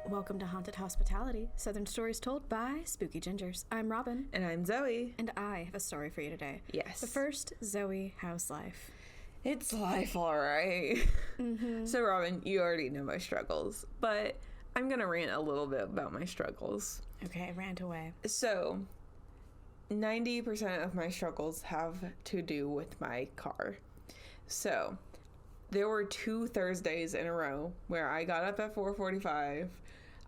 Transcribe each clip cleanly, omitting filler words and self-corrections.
Welcome to Haunted Hospitality, Southern Stories Told by Spooky Gingers. I'm Robin. And I'm Zoe. And I have a story for you today. Yes. But first, Zoe, how's life? It's life, all right. Mm-hmm. So, Robin, you already know my struggles, but I'm going to rant a little bit about my struggles. Okay, rant away. So, 90% of my struggles have to do with my car. So, there were 2 Thursdays in a row where I got up at 4:45,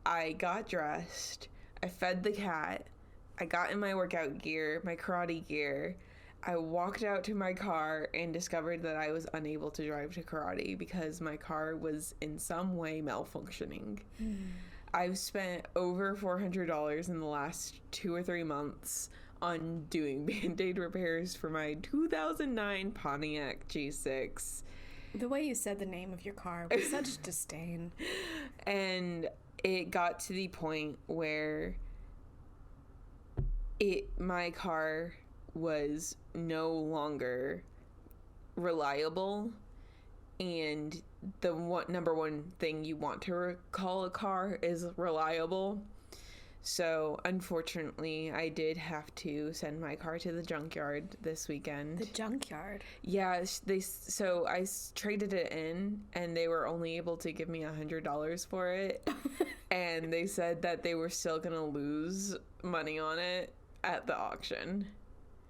I got dressed, I fed the cat, I got in my workout gear, my karate gear, I walked out to my car and discovered that I was unable to drive to karate because my car was in some way malfunctioning. I've spent over $400 in the last 2 or 3 months on doing Band-Aid repairs for my 2009 Pontiac G6. The way you said the name of your car was such disdain. And it got to the point where my car was no longer reliable, and the number one thing you want to call a car is reliable. So, unfortunately, I did have to send my car to the junkyard this weekend. The junkyard? Yeah, so I traded it in, and they were only able to give me $100 for it. And they said that they were still going to lose money on it at the auction.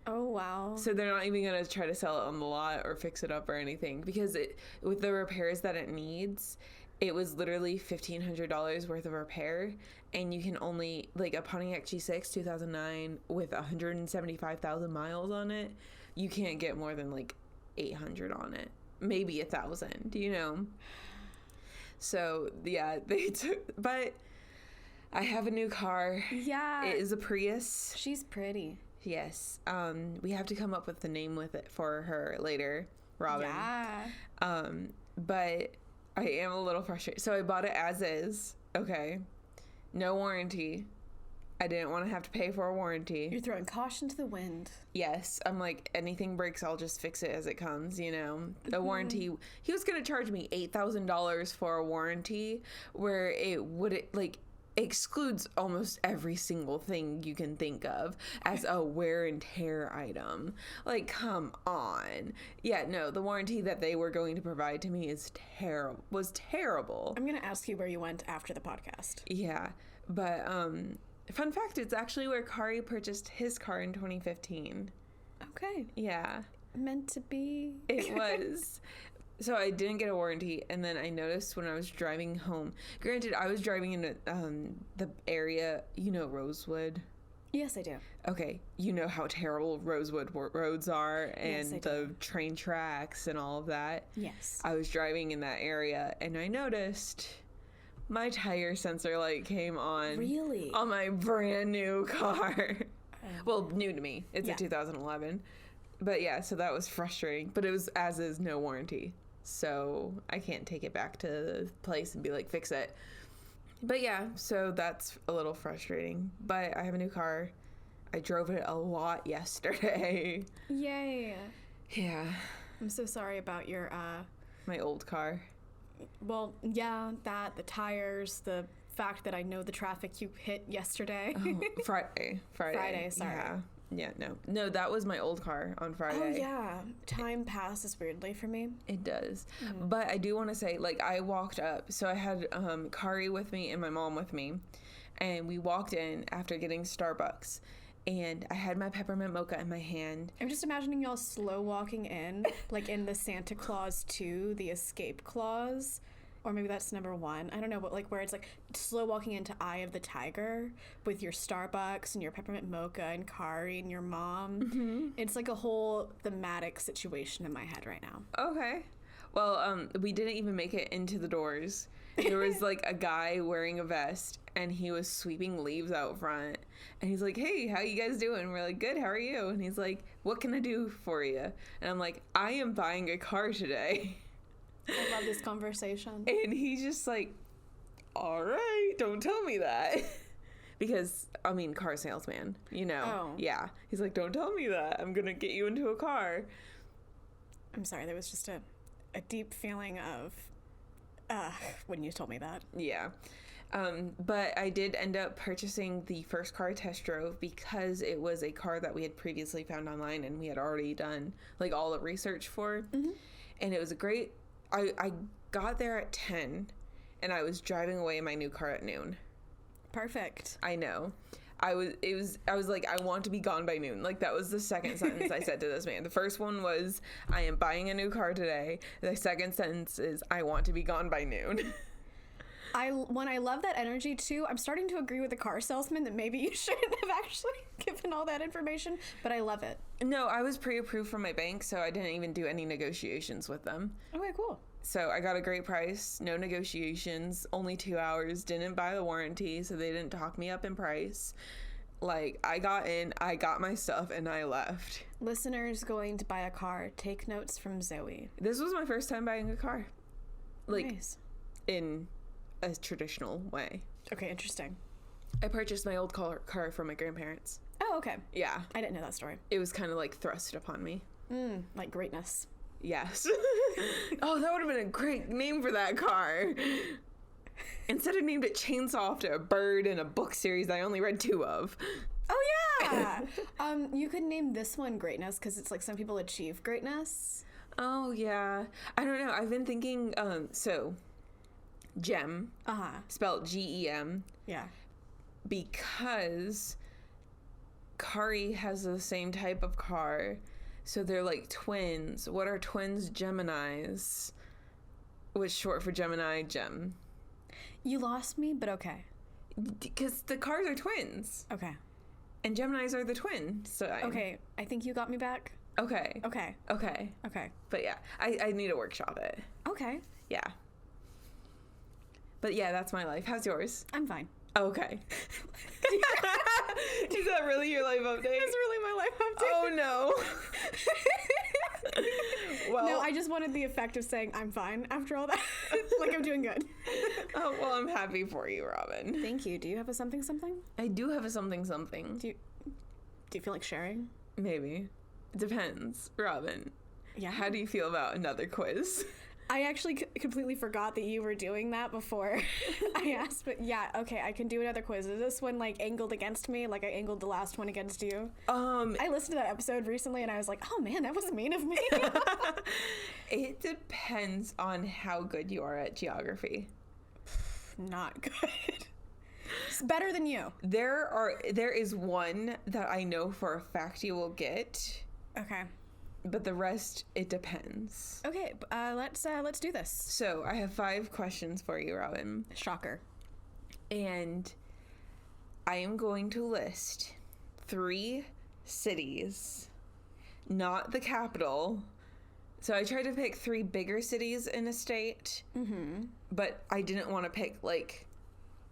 Oh, wow. So they're not even going to try to sell it on the lot or fix it up or anything. Because with the repairs that it needs, it was literally $1,500 worth of repair, and you can only, like, a Pontiac G6 2009 with 175,000 miles on it, you can't get more than like 800 on it, maybe 1,000, you know. So yeah, but I have a new car. Yeah, it is a Prius. She's pretty. Yes. We have to come up with the name with it for her later, Robin. Yeah. But I am a little frustrated. So I bought it as is. Okay. No warranty. I didn't want to have to pay for a warranty. You're throwing caution to the wind. Yes. I'm like, anything breaks, I'll just fix it as it comes, you know. The warranty, he was going to charge me $8,000 for a warranty where it would, like, excludes almost every single thing you can think of as a wear and tear item. Like, come on. Yeah, no, the warranty that they were going to provide to me was terrible. I'm gonna ask you where you went after the podcast. Yeah, but fun fact, it's actually where Kari purchased his car in 2015. Okay. Yeah. Meant to be. It was. So I didn't get a warranty, and then I noticed when I was driving home, granted, I was driving in the area, you know, Rosewood? Yes, I do. Okay, you know how terrible Rosewood roads are, and yes, the train tracks and all of that? Yes. I was driving in that area, and I noticed my tire sensor light came on. Really? On my brand new car. Well, new to me. It's a 2011. But yeah, so that was frustrating. But it was as is, no warranty. So I can't take it back to the place and be like, fix it. But yeah, so that's a little frustrating. But I have a new car. I drove it a lot yesterday. Yay. Yeah. I'm so sorry about your, my old car. Well, yeah, the tires, the fact that I know the traffic you hit yesterday. Oh, Friday, sorry. Yeah, no, that was my old car on Friday. Oh, yeah. Time passes weirdly for me. It does. But I do want to say, like, I walked up. So I had Kari with me and my mom with me. And we walked in after getting Starbucks. And I had my peppermint mocha in my hand. I'm just imagining y'all slow walking in, like in the Santa Claus 2, the escape clause. Or maybe that's number 1. I don't know, but like where it's like slow walking into Eye of the Tiger with your Starbucks and your peppermint mocha and Kari and your mom. Mm-hmm. It's like a whole thematic situation in my head right now. Okay. Well, we didn't even make it into the doors. There was like a guy wearing a vest, and he was sweeping leaves out front. And he's like, "Hey, how you guys doing?" We're like, "Good, how are you?" And he's like, "What can I do for you?" And I'm like, "I am buying a car today." I love this conversation. And he's just like, "All right, don't tell me that." Because, I mean, car salesman, you know. Oh. Yeah. He's like, "Don't tell me that. I'm going to get you into a car." I'm sorry, there was just a deep feeling of when you told me that. Yeah. But I did end up purchasing the first car I test drove because it was a car that we had previously found online and we had already done like all the research for. Mm-hmm. And it was a great, I got there at 10 and I was driving away in my new car at noon. Perfect. I know. I was like, I want to be gone by noon. Like, that was the second sentence I said to this man. The first one was, I am buying a new car today. The second sentence is, I want to be gone by noon. When I love that energy too, I'm starting to agree with the car salesman that maybe you shouldn't have actually given all that information, but I love it. No, I was pre-approved from my bank, so I didn't even do any negotiations with them. Okay, cool. So I got a great price, no negotiations, only 2 hours, didn't buy the warranty, so they didn't talk me up in price. Like, I got in, I got my stuff, and I left. Listeners going to buy a car, take notes from Zoe. This was my first time buying a car. Like, nice. In a traditional way. Okay, interesting. I purchased my old car from my grandparents. Oh, okay. Yeah. I didn't know that story. It was kind of like thrust upon me. Like greatness. Yes. Oh, that would have been a great name for that car. Instead of named it Chainsaw after a bird in a book series I only read 2 of. Oh, yeah. You could name this one Greatness because it's like some people achieve greatness. Oh, yeah. I don't know. I've been thinking, so, Gem. Uh-huh. Spelled Gem. Yeah. Because Kari has the same type of car. So they're like twins. What are twins? Geminis. Which short for Gemini, Gem. You lost me, but okay. Because the cars are twins. Okay. And Geminis are the twins. So okay, I think you got me back. Okay. Okay. Okay. Okay. But yeah, I need to workshop it. Okay. Yeah. But yeah, that's my life. How's yours? I'm fine. Okay. Is that really your life update? That's really my life update. Oh no. Well, no, I just wanted the effect of saying I'm fine after all that. Like I'm doing good. Oh, well, I'm happy for you, Robin. Thank you. Do you have a something? I do have a something. Do you feel like sharing? Maybe. It depends. Robin. Yeah. How do you feel about another quiz? I actually completely forgot that you were doing that before I asked, but yeah, okay, I can do another quiz. Is this one like angled against me, like I angled the last one against you? I listened to that episode recently and I was like, oh man, that was mean of me. It depends on how good you are at geography. Not good. It's better than you. There is one that I know for a fact you will get. Okay. But the rest, it depends. Okay, let's do this. So I have 5 questions for you, Robin. Shocker. And I am going to list 3 cities, not the capital. So I tried to pick 3 bigger cities in a state, but I didn't want to pick like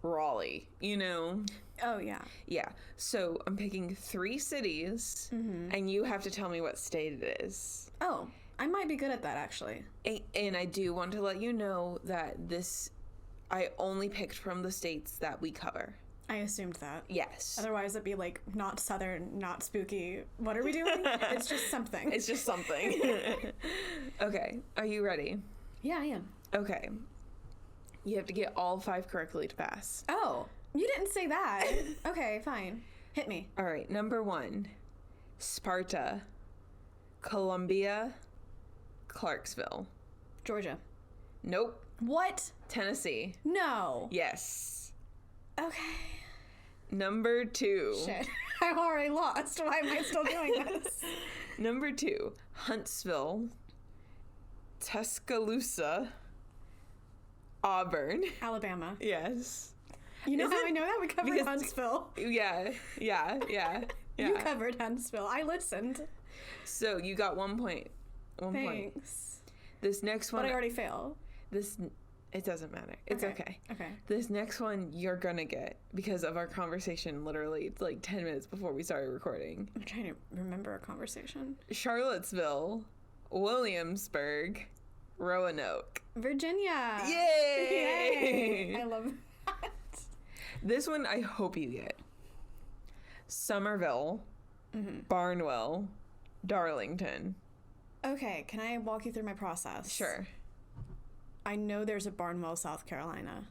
Raleigh, you know? Oh, yeah. Yeah. So I'm picking 3 cities, and you have to tell me what state it is. Oh, I might be good at that, actually. And I do want to let you know that I only picked from the states that we cover. I assumed that. Yes. Otherwise, it'd be like, not southern, not spooky. What are we doing? It's just something. It's just something. Okay. Are you ready? Yeah, I am. Okay. You have to get all 5 correctly to pass. Oh. You didn't say that. Okay, fine. Hit me. All right, number 1. Sparta, Columbia, Clarksville. Georgia. Nope. What? Tennessee. No. Yes. Okay. Number 2. Shit. I'm already lost. Why am I still doing this? Number 2. Huntsville, Tuscaloosa, Auburn. Alabama. Yes. You know how I know that? We covered Huntsville. Yeah. You covered Huntsville. I listened. So you got 1 point. Thanks. This next one. But I already failed. It doesn't matter. It's okay. Okay. This next one you're gonna get because of our conversation literally like 10 minutes before we started recording. I'm trying to remember a conversation. Charlottesville, Williamsburg, Roanoke. Virginia. Yay! Yay! I love that. This one I hope you get. Somerville, Barnwell, Darlington. Okay, can I walk you through my process? Sure. I know there's a Barnwell, South Carolina.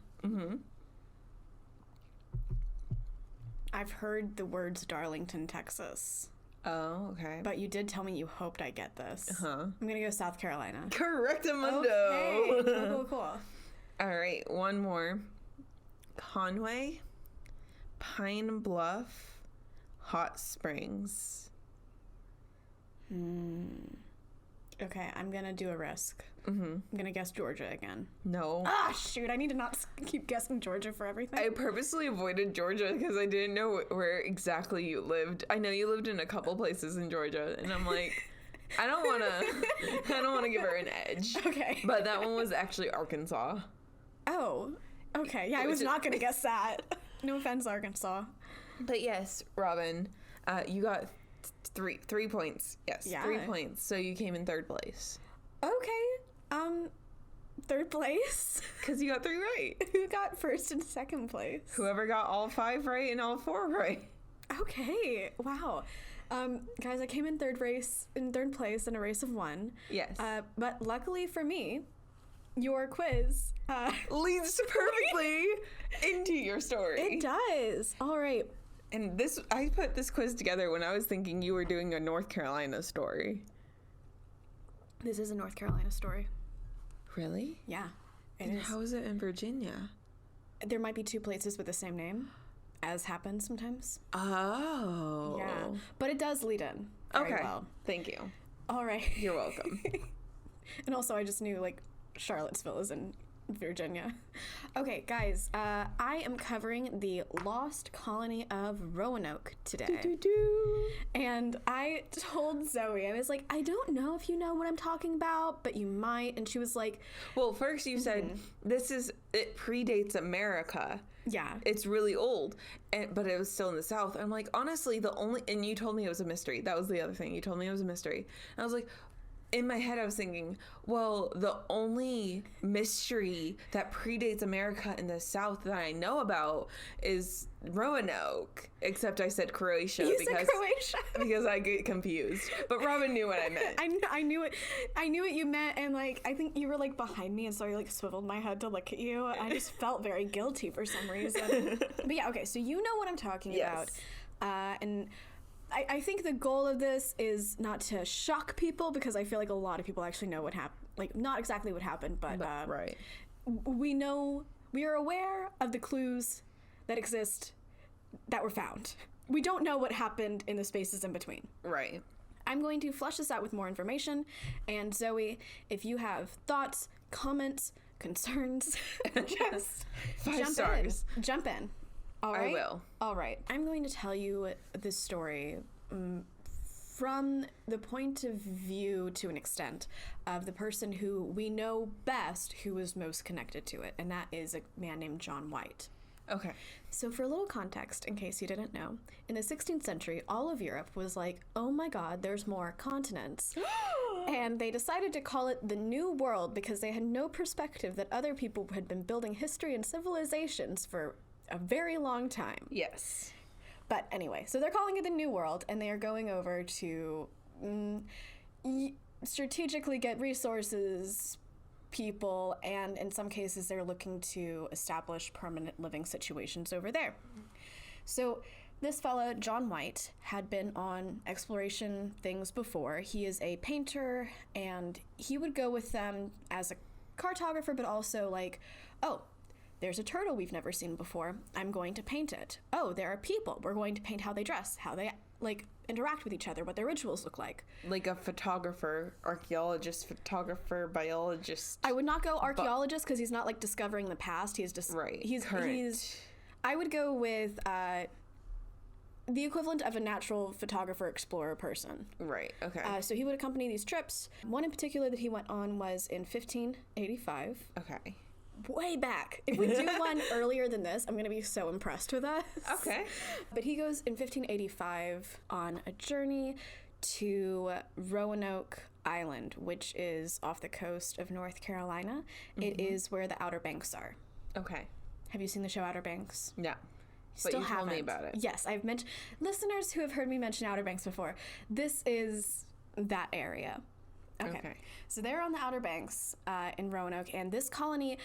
I've heard the words Darlington, Texas. Oh, okay. But you did tell me you hoped I get this. Uh-huh. I'm gonna go South Carolina. Correctamundo. Okay. Cool. All right, one more. Conway, Pine Bluff, Hot Springs. Okay, I'm gonna do a risk. I'm gonna guess Georgia again. No. Ah, shoot! I need to not keep guessing Georgia for everything. I purposely avoided Georgia because I didn't know where exactly you lived. I know you lived in a couple places in Georgia, and I'm like, I don't want to give her an edge. Okay. But that one was actually Arkansas. Oh, okay. Yeah, I was not gonna guess that. No offense, Arkansas. But yes, Robin, you got 3 points. Yes, Yeah. 3 points. So you came in third place. Okay. Third place. Because you got 3 right. Who got first and second place? Whoever got all 5 right and all 4 right. Okay. Wow. Guys, I came in third place in a race of 1. Yes. But luckily for me, your quiz leads perfectly into your story. It does. All right. And I put this quiz together when I was thinking you were doing a North Carolina story. This is a North Carolina story. Really? Yeah. And how is it in Virginia? There might be 2 places with the same name, as happens sometimes. Oh. Yeah. But it does lead in very okay. well. Thank you. All right. You're welcome. And also, I just knew, like, Charlottesville is in Virginia. Okay, guys, I am covering the lost colony of Roanoke today. And I told Zoe, I was like, I don't know if you know what I'm talking about, but you might. And she was like... Well, first you said, it predates America. Yeah. It's really old, but it was still in the South. I'm like, honestly, and you told me it was a mystery. That was the other thing. You told me it was a mystery. And I was like... In my head, I was thinking, well, the only mystery that predates America in the South that I know about is Roanoke. Except I said Croatia. You said Croatia. Because I get confused. But Robin knew what I meant. I knew it. I knew what you meant, and like I think you were like behind me, and so I like swiveled my head to look at you. I just felt very guilty for some reason. But yeah, okay. So you know what I'm talking about, and. I think the goal of this is not to shock people because I feel like a lot of people actually know what happened. Like, not exactly what happened, but right. We are aware of the clues that exist that were found. We don't know what happened in the spaces in between. Right. I'm going to flesh this out with more information. And Zoe, if you have thoughts, comments, concerns, just 5 stars. Jump in. All right? I will. All right. I'm going to tell you this story from the point of view, to an extent, of the person who we know best who is most connected to it, and that is a man named John White. Okay. So for a little context, in case you didn't know, in the 16th century, all of Europe was like, oh my god, there's more continents. And they decided to call it the New World because they had no perspective that other people had been building history and civilizations for a very long time. Yes. But anyway, so they're calling it the New World, and they are going over to strategically get resources, people, and in some cases they're looking to establish permanent living situations over there. So this fella, John White, had been on exploration things before. He is a painter, and he would go with them as a cartographer, but also like, oh, there's a turtle we've never seen before. I'm going to paint it. Oh, there are people. We're going to paint how they dress, how they like interact with each other, what their rituals look like. Like a photographer, archaeologist, photographer, biologist. I would not go archaeologist because he's not like discovering the past. He's just current. I would go with the equivalent of a natural photographer, explorer person. Right. Okay. So he would accompany these trips. One in particular that he went on was in 1585. Okay. Way back. If we do one earlier than this, I'm going to be so impressed with us. Okay. But he goes in 1585 on a journey to Roanoke Island, which is off the coast of North Carolina. Mm-hmm. It is where the Outer Banks are. Okay. Have you seen the show Outer Banks? No. Still but you haven't. told me about it. Yes, I've mentioned listeners who have heard me mention Outer Banks before. This is that area. Okay. So they're on the Outer Banks in Roanoke, and this colony,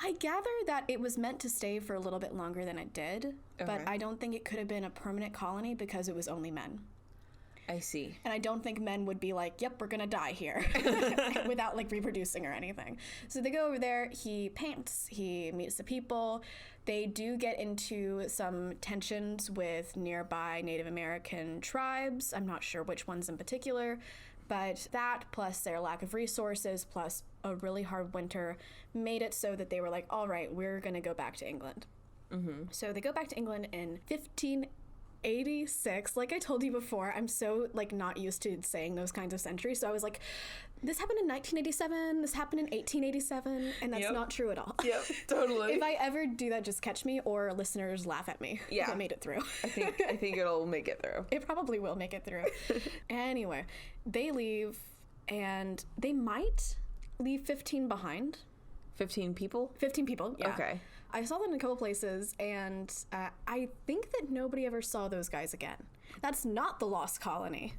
I gather that it was meant to stay for a little bit longer than it did, but I don't think it could have been a permanent colony because it was only men. I see. And I don't think men would be like, yep, we're gonna die here without like reproducing or anything. So they go over there, he paints, he meets the people. They do get into some tensions with nearby Native American tribes. I'm not sure which ones in particular, but that plus their lack of resources plus a really hard winter made it so that they were like, all right, we're gonna go back to England. So they go back to England in 1586. Like I told you before, I'm so like not used to saying those kinds of centuries. So I was like, this happened in 1987, this happened in 1887, and that's not true at all. Yep, totally. If I ever do that, just catch me, or listeners laugh at me. Yeah. If I made it through. I think it'll make it through. It probably will make it through. Anyway, they leave, and they might leave 15 behind. 15 people? 15 people, yeah. Okay. I saw that in a couple places, and I think that nobody ever saw those guys again. That's not the Lost Colony.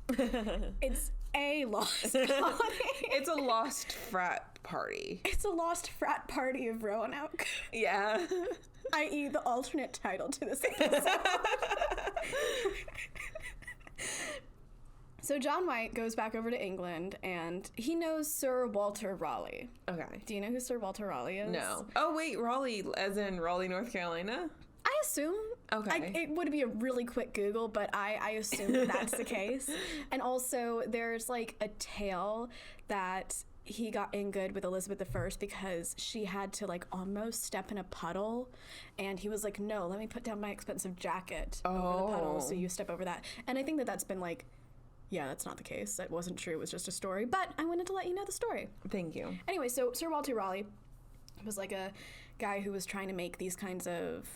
It's a Lost Colony. It's a lost frat party. It's a lost frat party of Roanoke. Yeah. I.e. the alternate title to this episode. So John White goes back over to England, and he knows Sir Walter Raleigh. Okay. Do you know who Sir Walter Raleigh is? No. Oh, wait, Raleigh, as in Raleigh, North Carolina? I assume. Okay. It would be a really quick Google, but I assume that that's the case. And also, there's like a tale that he got in good with Elizabeth I because she had to like almost step in a puddle, and he was like, no, let me put down my expensive jacket over the puddle so you step over that. And I think that that's been like, yeah, that's not the case. That wasn't true. It was just a story. But I wanted to let you know the story. Thank you. Anyway, so Sir Walter Raleigh was like a guy who was trying to make these kinds of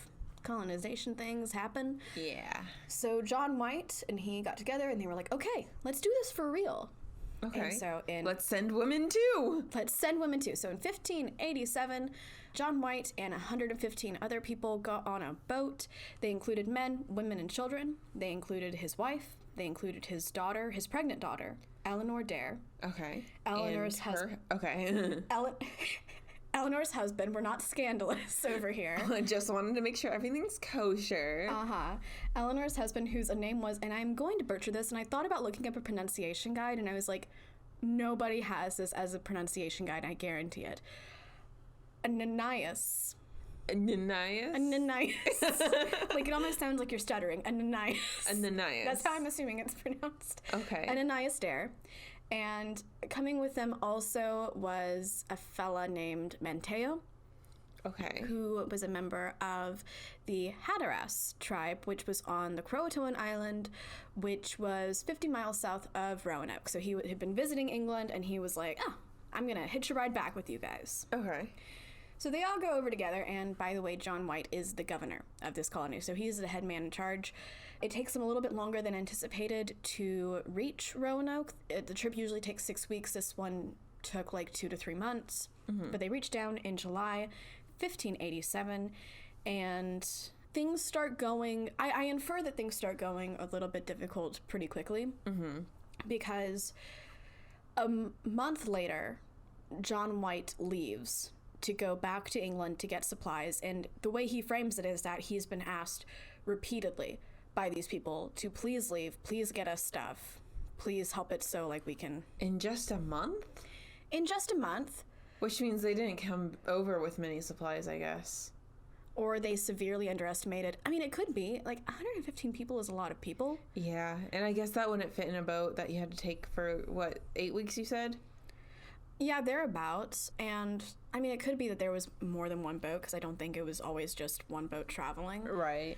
colonization things happen. Yeah. So John White and he got together and they were like, okay, let's do this for real. Okay. And so let's send women too. Let's send women too. So in 1587, John White and 115 other people got on a boat. They included men, women, and children. They included his wife. They included his daughter, his pregnant daughter, Eleanor Dare. Okay. Eleanor's husband. Okay. Eleanor's husband. We're not scandalous over here. I just wanted to make sure everything's kosher. Eleanor's husband, whose name was, and I'm going to butcher this, and I thought about looking up a pronunciation guide, and I was like, nobody has this as a pronunciation guide, I guarantee it. Ananias. Ananias? Like, it almost sounds like you're stuttering. Ananias. Ananias. That's how I'm assuming it's pronounced. Okay. Ananias Dare. And coming with them also was a fella named Manteo. Okay. Who was a member of the Hatteras tribe, which was on the CROATOAN Island, which was 50 miles south of Roanoke. So he had been visiting England, and he was like, oh, I'm going to hitch a ride back with you guys. Okay. So they all go over together, and by the way, John White is the governor of this colony, so he's the head man in charge. It takes them a little bit longer than anticipated to reach Roanoke. The trip usually takes 6 weeks. This one took like 2 to 3 months, but they reach down in July 1587, and things start going, I infer that things start going a little bit difficult pretty quickly, because a month later, John White leaves to go back to England to get supplies, and the way he frames it is that he's been asked repeatedly by these people to please leave, please get us stuff, please help it so like we can... In just a month? In just a month. Which means they didn't come over with many supplies, I guess. Or they severely underestimated. I mean, it could be. Like, 115 people is a lot of people. Yeah, and I guess that wouldn't fit in a boat that you had to take for, what, 8 weeks you said? Yeah, thereabouts. And, I mean, it could be that there was more than one boat, because I don't think it was always just one boat traveling. Right.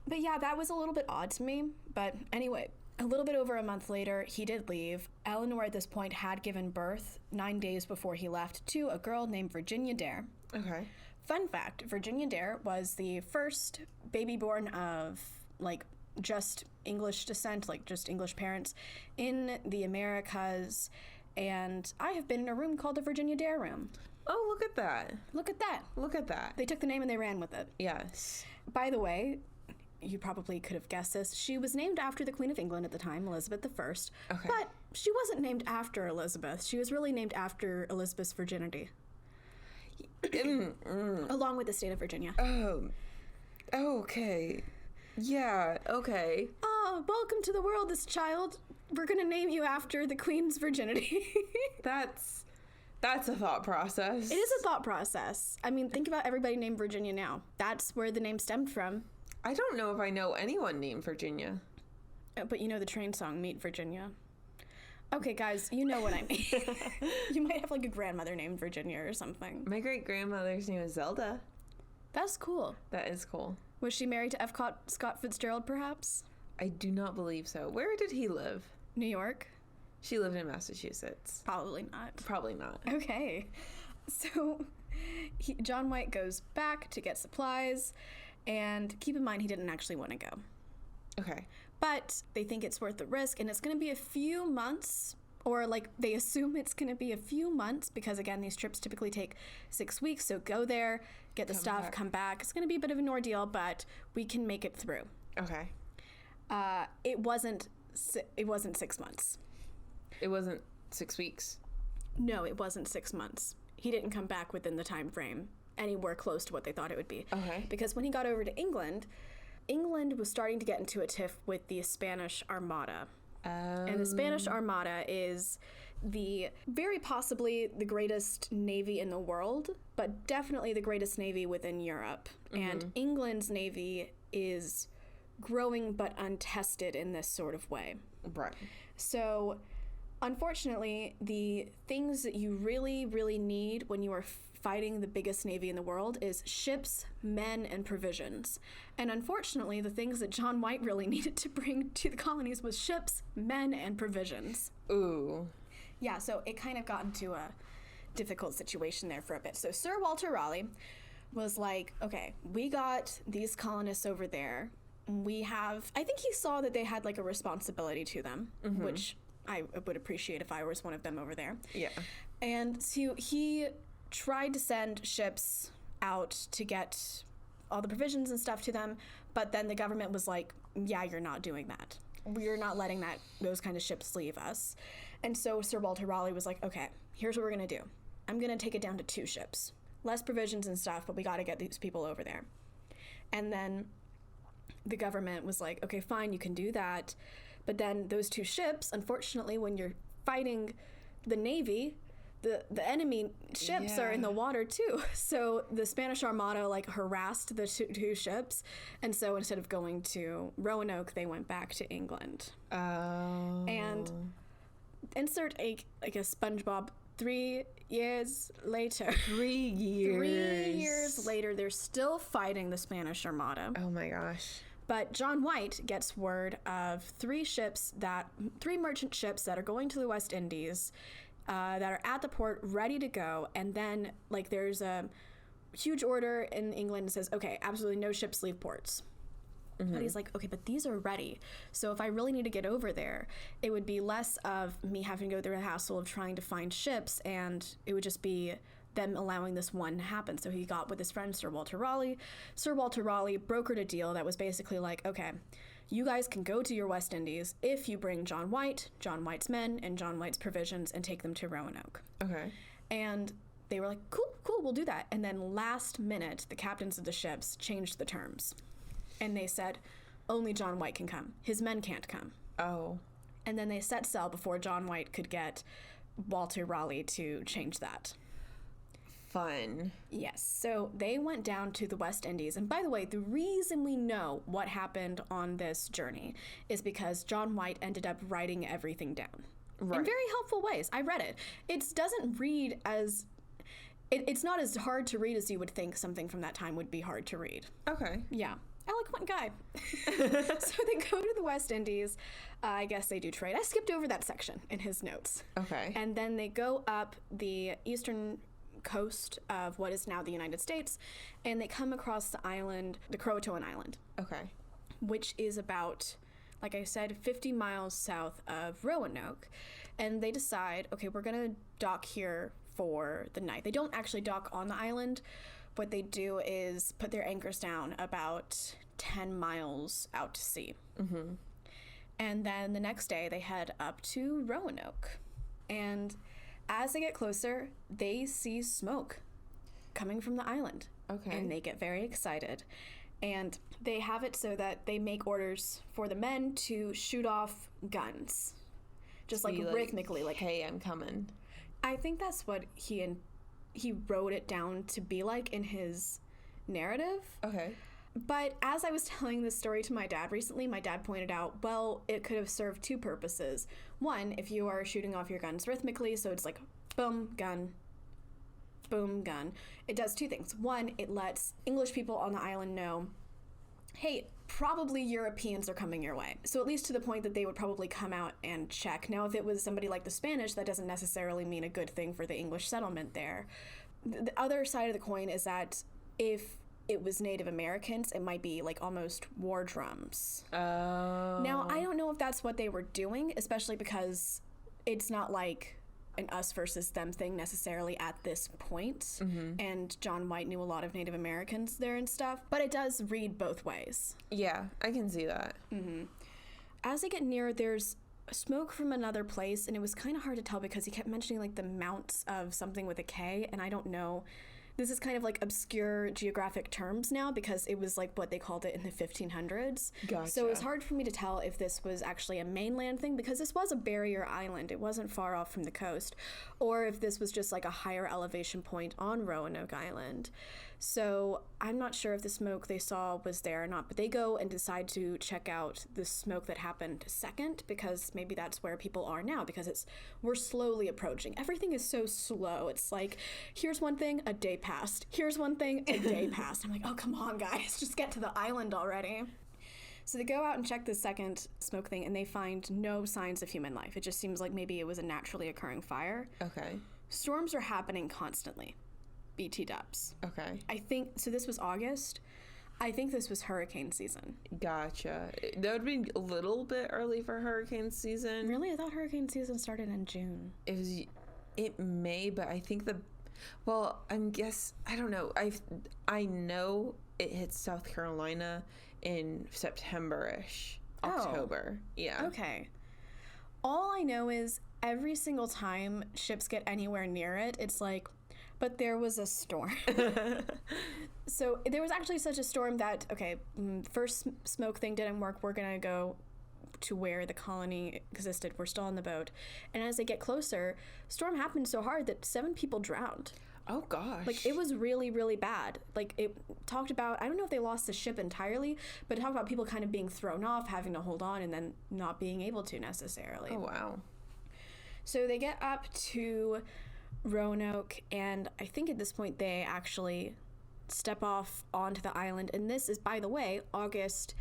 But yeah, that was a little bit odd to me. But anyway, a little bit over a month later, he did leave. Eleanor at this point had given birth 9 days before he left to a girl named Virginia Dare. Okay. Fun fact, Virginia Dare was the first baby born of, like, just English descent, like just English parents in the Americas. And I have been in a room called the Virginia Dare Room. Oh, look at that. Look at that. Look at that. They took the name and they ran with it. Yes. By the way, you probably could have guessed this. She was named after the Queen of England at the time, Elizabeth I. Okay. But she wasn't named after Elizabeth. She was really named after Elizabeth's virginity. Along with the state of Virginia. Okay. Yeah, okay. Oh, welcome to the world, this child. We're gonna name you after the Queen's virginity. That's a thought process. It is a thought process. I mean, think about everybody named Virginia now. That's where the name stemmed from. I don't know if I know anyone named Virginia. But you know the train song, Meet Virginia. Okay, guys, you know what I mean. You might have like a grandmother named Virginia or something. My great-grandmother's name is Zelda. That's cool. That is cool. Was she married to F. Scott Fitzgerald, perhaps? I do not believe so. Where did he live? New York? She lived in Massachusetts. Probably not. Probably not. Okay. So John White goes back to get supplies, and keep in mind he didn't actually want to go. Okay. But they think it's worth the risk, and it's going to be a few months, or like they assume it's going to be a few months, because again, these trips typically take 6 weeks. So go there, get the stuff, come back. It's going to be a bit of an ordeal, but we can make it through. Okay. It wasn't 6 months. It wasn't 6 weeks. No, it wasn't 6 months. He didn't come back within the time frame anywhere close to what they thought it would be. Okay. Because when he got over to England was starting to get into a tiff with the Spanish Armada. And the Spanish Armada is very possibly the greatest navy in the world, but definitely the greatest navy within Europe. Mm-hmm. And England's navy is growing but untested in this sort of way. Right. So, unfortunately, the things that you really, really need when you are fighting the biggest navy in the world is ships, men, and provisions. And unfortunately, the things that John White really needed to bring to the colonies was ships, men, and provisions. Ooh. Yeah, so it kind of got into a difficult situation there for a bit. So Sir Walter Raleigh was like, okay, we got these colonists over there. I think he saw that they had like a responsibility to them, mm-hmm. which I would appreciate if I was one of them over there. Yeah. And so he tried to send ships out to get all the provisions and stuff to them, but then the government was like, yeah, you're not doing that. We're not letting those kind of ships leave us. And so Sir Walter Raleigh was like, okay, here's what we're going to do. I'm going to take it down to 2 ships. Less provisions and stuff, but we got to get these people over there. And then the government was like, okay, fine, you can do that. But then those 2 ships, unfortunately, when you're fighting the Navy, the enemy ships are in the water too. So the Spanish Armada like harassed the 2 ships. And so instead of going to Roanoke, they went back to England. Oh. And insert a SpongeBob 3 years later. 3 years. 3 years later, they're still fighting the Spanish Armada. Oh my gosh. But John White gets word of 3 merchant ships that are going to the West Indies, that are at the port ready to go. And then like there's a huge order in England that says, okay, absolutely no ships leave ports. Mm-hmm. But he's like, okay, but these are ready. So if I really need to get over there, it would be less of me having to go through the hassle of trying to find ships, and it would just be them allowing this one to happen. So he got with his friend Sir Walter Raleigh. Sir Walter Raleigh brokered a deal that was basically like, okay, you guys can go to your West Indies if you bring John White, John White's men, and John White's provisions and take them to Roanoke. Okay. And they were like, cool, we'll do that. And then last minute, the captains of the ships changed the terms. And they said, only John White can come. His men can't come. Oh. And then they set sail before John White could get Walter Raleigh to change that. Fun. Yes. So they went down to the West Indies. And by the way, the reason we know what happened on this journey is because John White ended up writing everything down. Right. In very helpful ways. I read it. It doesn't read as... It's not as hard to read as you would think something from that time would be hard to read. Okay. Yeah. Eloquent guy. So they go to the West Indies. I guess they do trade. I skipped over that section in his notes. Okay. And then they go up the eastern coast of what is now the United States, and they come across the island, the CROATOAN Island. Okay. Which is about, like I said, 50 miles south of Roanoke. And they decide, okay, we're going to dock here for the night. They don't actually dock on the island. What they do is put their anchors down about 10 miles out to sea. Mm-hmm. And then the next day, they head up to Roanoke. And as they get closer, they see smoke. coming from the island. Okay. And they get very excited. And they have it so that they make orders for the men to shoot off guns. Just like rhythmically. Like, hey, I'm coming. I think that's what he wrote it down to be like in his narrative. Okay. But as I was telling this story to my dad recently, my dad pointed out, well, it could have served two purposes. One, if you are shooting off your guns rhythmically, so it's like boom, gun, boom, gun. It does two things. One, it lets English people on the island know, hey, probably Europeans are coming your way. So at least to the point that they would probably come out and check. Now, if it was somebody like the Spanish, that doesn't necessarily mean a good thing for the English settlement there. The other side of the coin is that if it was Native Americans, it might be like almost war drums. Oh. Now, I don't know if that's what they were doing, especially because it's not like an us versus them thing necessarily at this point. Mm-hmm. And John White knew a lot of Native Americans there and stuff, but it does read both ways. Yeah, I can see that. Mm-hmm. As they get nearer, there's smoke from another place, and it was kind of hard to tell because he kept mentioning like the mounts of something with a K, and I don't know. This is kind of like obscure geographic terms now because it was like what they called it in the 1500s. Gotcha. So it's hard for me to tell if this was actually a mainland thing because this was a barrier island. It wasn't far off from the coast. Or if this was just like a higher elevation point on Roanoke Island. So I'm not sure if the smoke they saw was there or not, but they go and decide to check out the smoke that happened second because maybe that's where people are now because we're slowly approaching. Everything is so slow. It's like, here's one thing, a day passed. Here's one thing, a day passed. I'm like, oh, come on, guys, just get to the island already. So they go out and check the second smoke thing, and they find no signs of human life. It just seems like maybe it was a naturally occurring fire. Okay. Storms are happening constantly. BT dubs. Okay. I think, so this was August. I think this was hurricane season. Gotcha. That would be a little bit early for hurricane season. Really? I thought hurricane season started in June. It may, but I think I don't know. I know it hits South Carolina in September-ish. October. Yeah. Okay. All I know is every single time ships get anywhere near it, it's like, but there was a storm. So there was actually such a storm that, okay, first smoke thing didn't work. We're going to go to where the colony existed. We're still on the boat. And as they get closer, storm happened so hard that 7 people drowned. Oh, gosh. Like, it was really, really bad. Like, it talked about, I don't know if they lost the ship entirely, but it talked about people kind of being thrown off, having to hold on, and then not being able to necessarily. Oh, wow. So they get up to Roanoke, and I think at this point they actually step off onto the island. And this is, by the way, August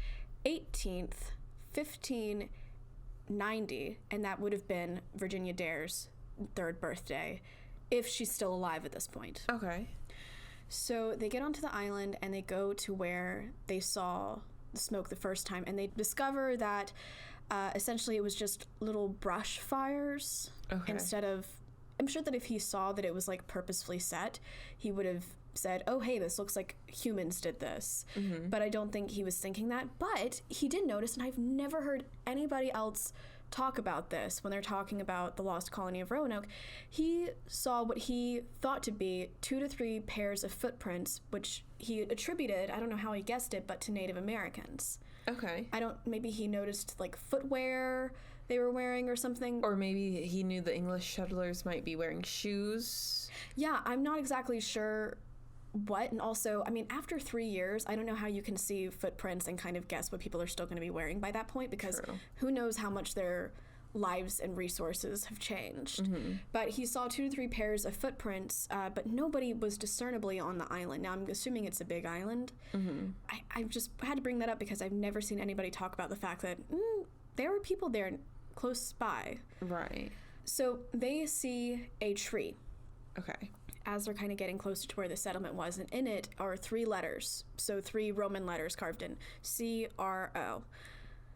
18th, 1590, and that would have been Virginia Dare's 3rd birthday, if she's still alive at this point. Okay. So they get onto the island, and they go to where they saw the smoke the first time, and they discover that essentially it was just little brush fires. Okay. Instead of, I'm sure that if he saw that it was like purposefully set, he would have said, oh, hey, this looks like humans did this. Mm-hmm. But I don't think he was thinking that. But he did notice, and I've never heard anybody else talk about this when they're talking about the lost colony of Roanoke. He saw what he thought to be 2 to 3 pairs of footprints, which he attributed, I don't know how he guessed it, but to Native Americans. Okay. Maybe he noticed like footwear they were wearing or something. Or maybe he knew the English settlers might be wearing shoes. Yeah, I'm not exactly sure what. And also, I mean, after 3 years, I don't know how you can see footprints and kind of guess what people are still going to be wearing by that point, because True. Who knows how much their lives and resources have changed. Mm-hmm. But he saw 2 to 3 pairs of footprints, but nobody was discernibly on the island. Now, I'm assuming it's a big island. Mm-hmm. I just had to bring that up because I've never seen anybody talk about the fact that there were people there close by. Right. So they see a tree. Okay. As they're kind of getting closer to where the settlement was, and in it are 3 letters. So 3 Roman letters carved in, CRO.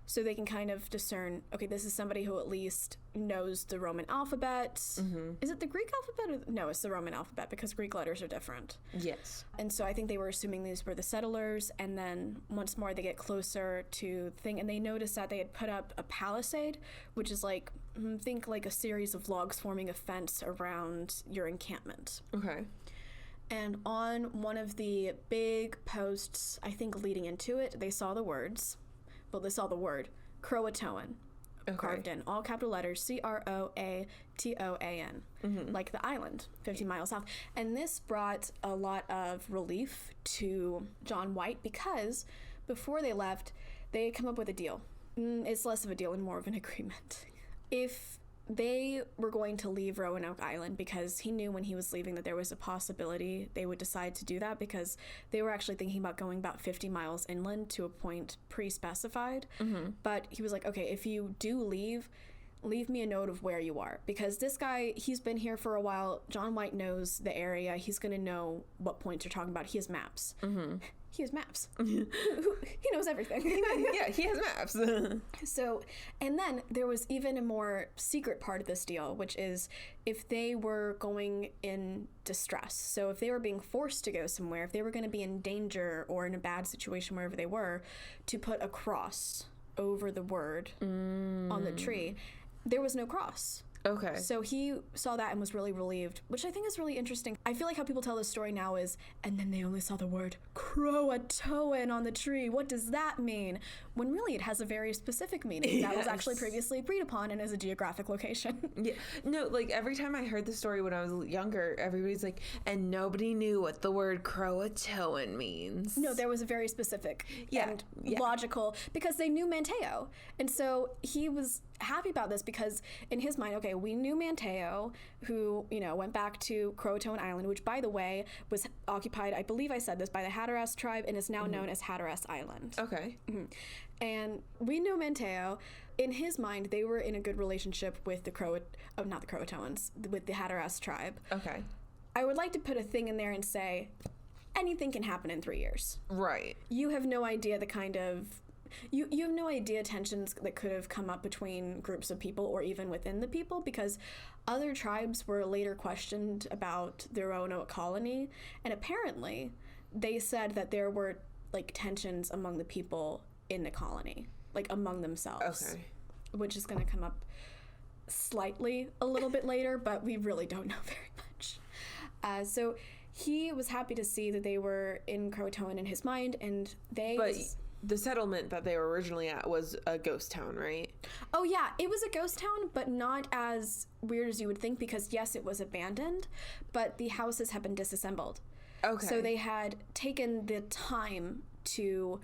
So they can kind of discern, okay, this is somebody who at least knows the Roman alphabet. Mm-hmm. Is it the Greek alphabet? No, it's the Roman alphabet because Greek letters are different. Yes. And so I think they were assuming these were the settlers, and then once more they get closer to the thing, and they notice that they had put up a palisade, which is like, think like a series of logs forming a fence around your encampment. Okay. And on one of the big posts, I think leading into it, they saw the words. Well, they saw the word CROATOAN carved in all capital letters, CROATOAN, like the island 50 miles south. And this brought a lot of relief to John White because before they left, they had come up with a deal. It's less of a deal and more of an agreement. If they were going to leave Roanoke Island, because he knew when he was leaving that there was a possibility they would decide to do that, because they were actually thinking about going about 50 miles inland to a point pre-specified. But he was like, okay, if you do leave me a note of where you are, because this guy, he's been here for a while. John White knows the area. He's going to know what points you're talking about. He has maps. He has maps. He knows everything. Yeah, he has maps. So, and then there was even a more secret part of this deal, which is if they were going in distress. So if they were being forced to go somewhere, if they were going to be in danger or in a bad situation wherever they were, to put a cross over the word on the tree. There was no cross. Okay. So he saw that and was really relieved, which I think is really interesting. I feel like how people tell this story now is, and then they only saw the word CROATOAN on the tree. What does that mean? When really it has a very specific meaning that was actually previously agreed upon and is a geographic location. Yeah. No, like every time I heard the story when I was younger, everybody's like, and nobody knew what the word CROATOAN means. No, there was a very specific and logical, because they knew Manteo. And so he was happy about this because in his mind, okay, we knew Manteo, who, you know, went back to Croatoan Island, which, by the way, was occupied, I believe I said this, by the Hatteras tribe and is now known as Hatteras Island. Okay. And we knew Manteo. In his mind, they were in a good relationship with the not the Croatoans, with the Hatteras tribe. Okay. I would like to put a thing in there and say, anything can happen in 3 years. Right. You have no idea the kind of... You have no idea tensions that could have come up between groups of people or even within the people, because other tribes were later questioned about the Roanoke colony, and apparently they said that there were like tensions among the people in the colony, like among themselves. Okay. Which is going to come up slightly a little bit later, but we really don't know very much. So he was happy to see that they were in Croatoan in his mind, and they... But the settlement that they were originally at was a ghost town, right? Oh, yeah. It was a ghost town, but not as weird as you would think, because, yes, it was abandoned, but the houses had been disassembled. Okay. So they had taken the time to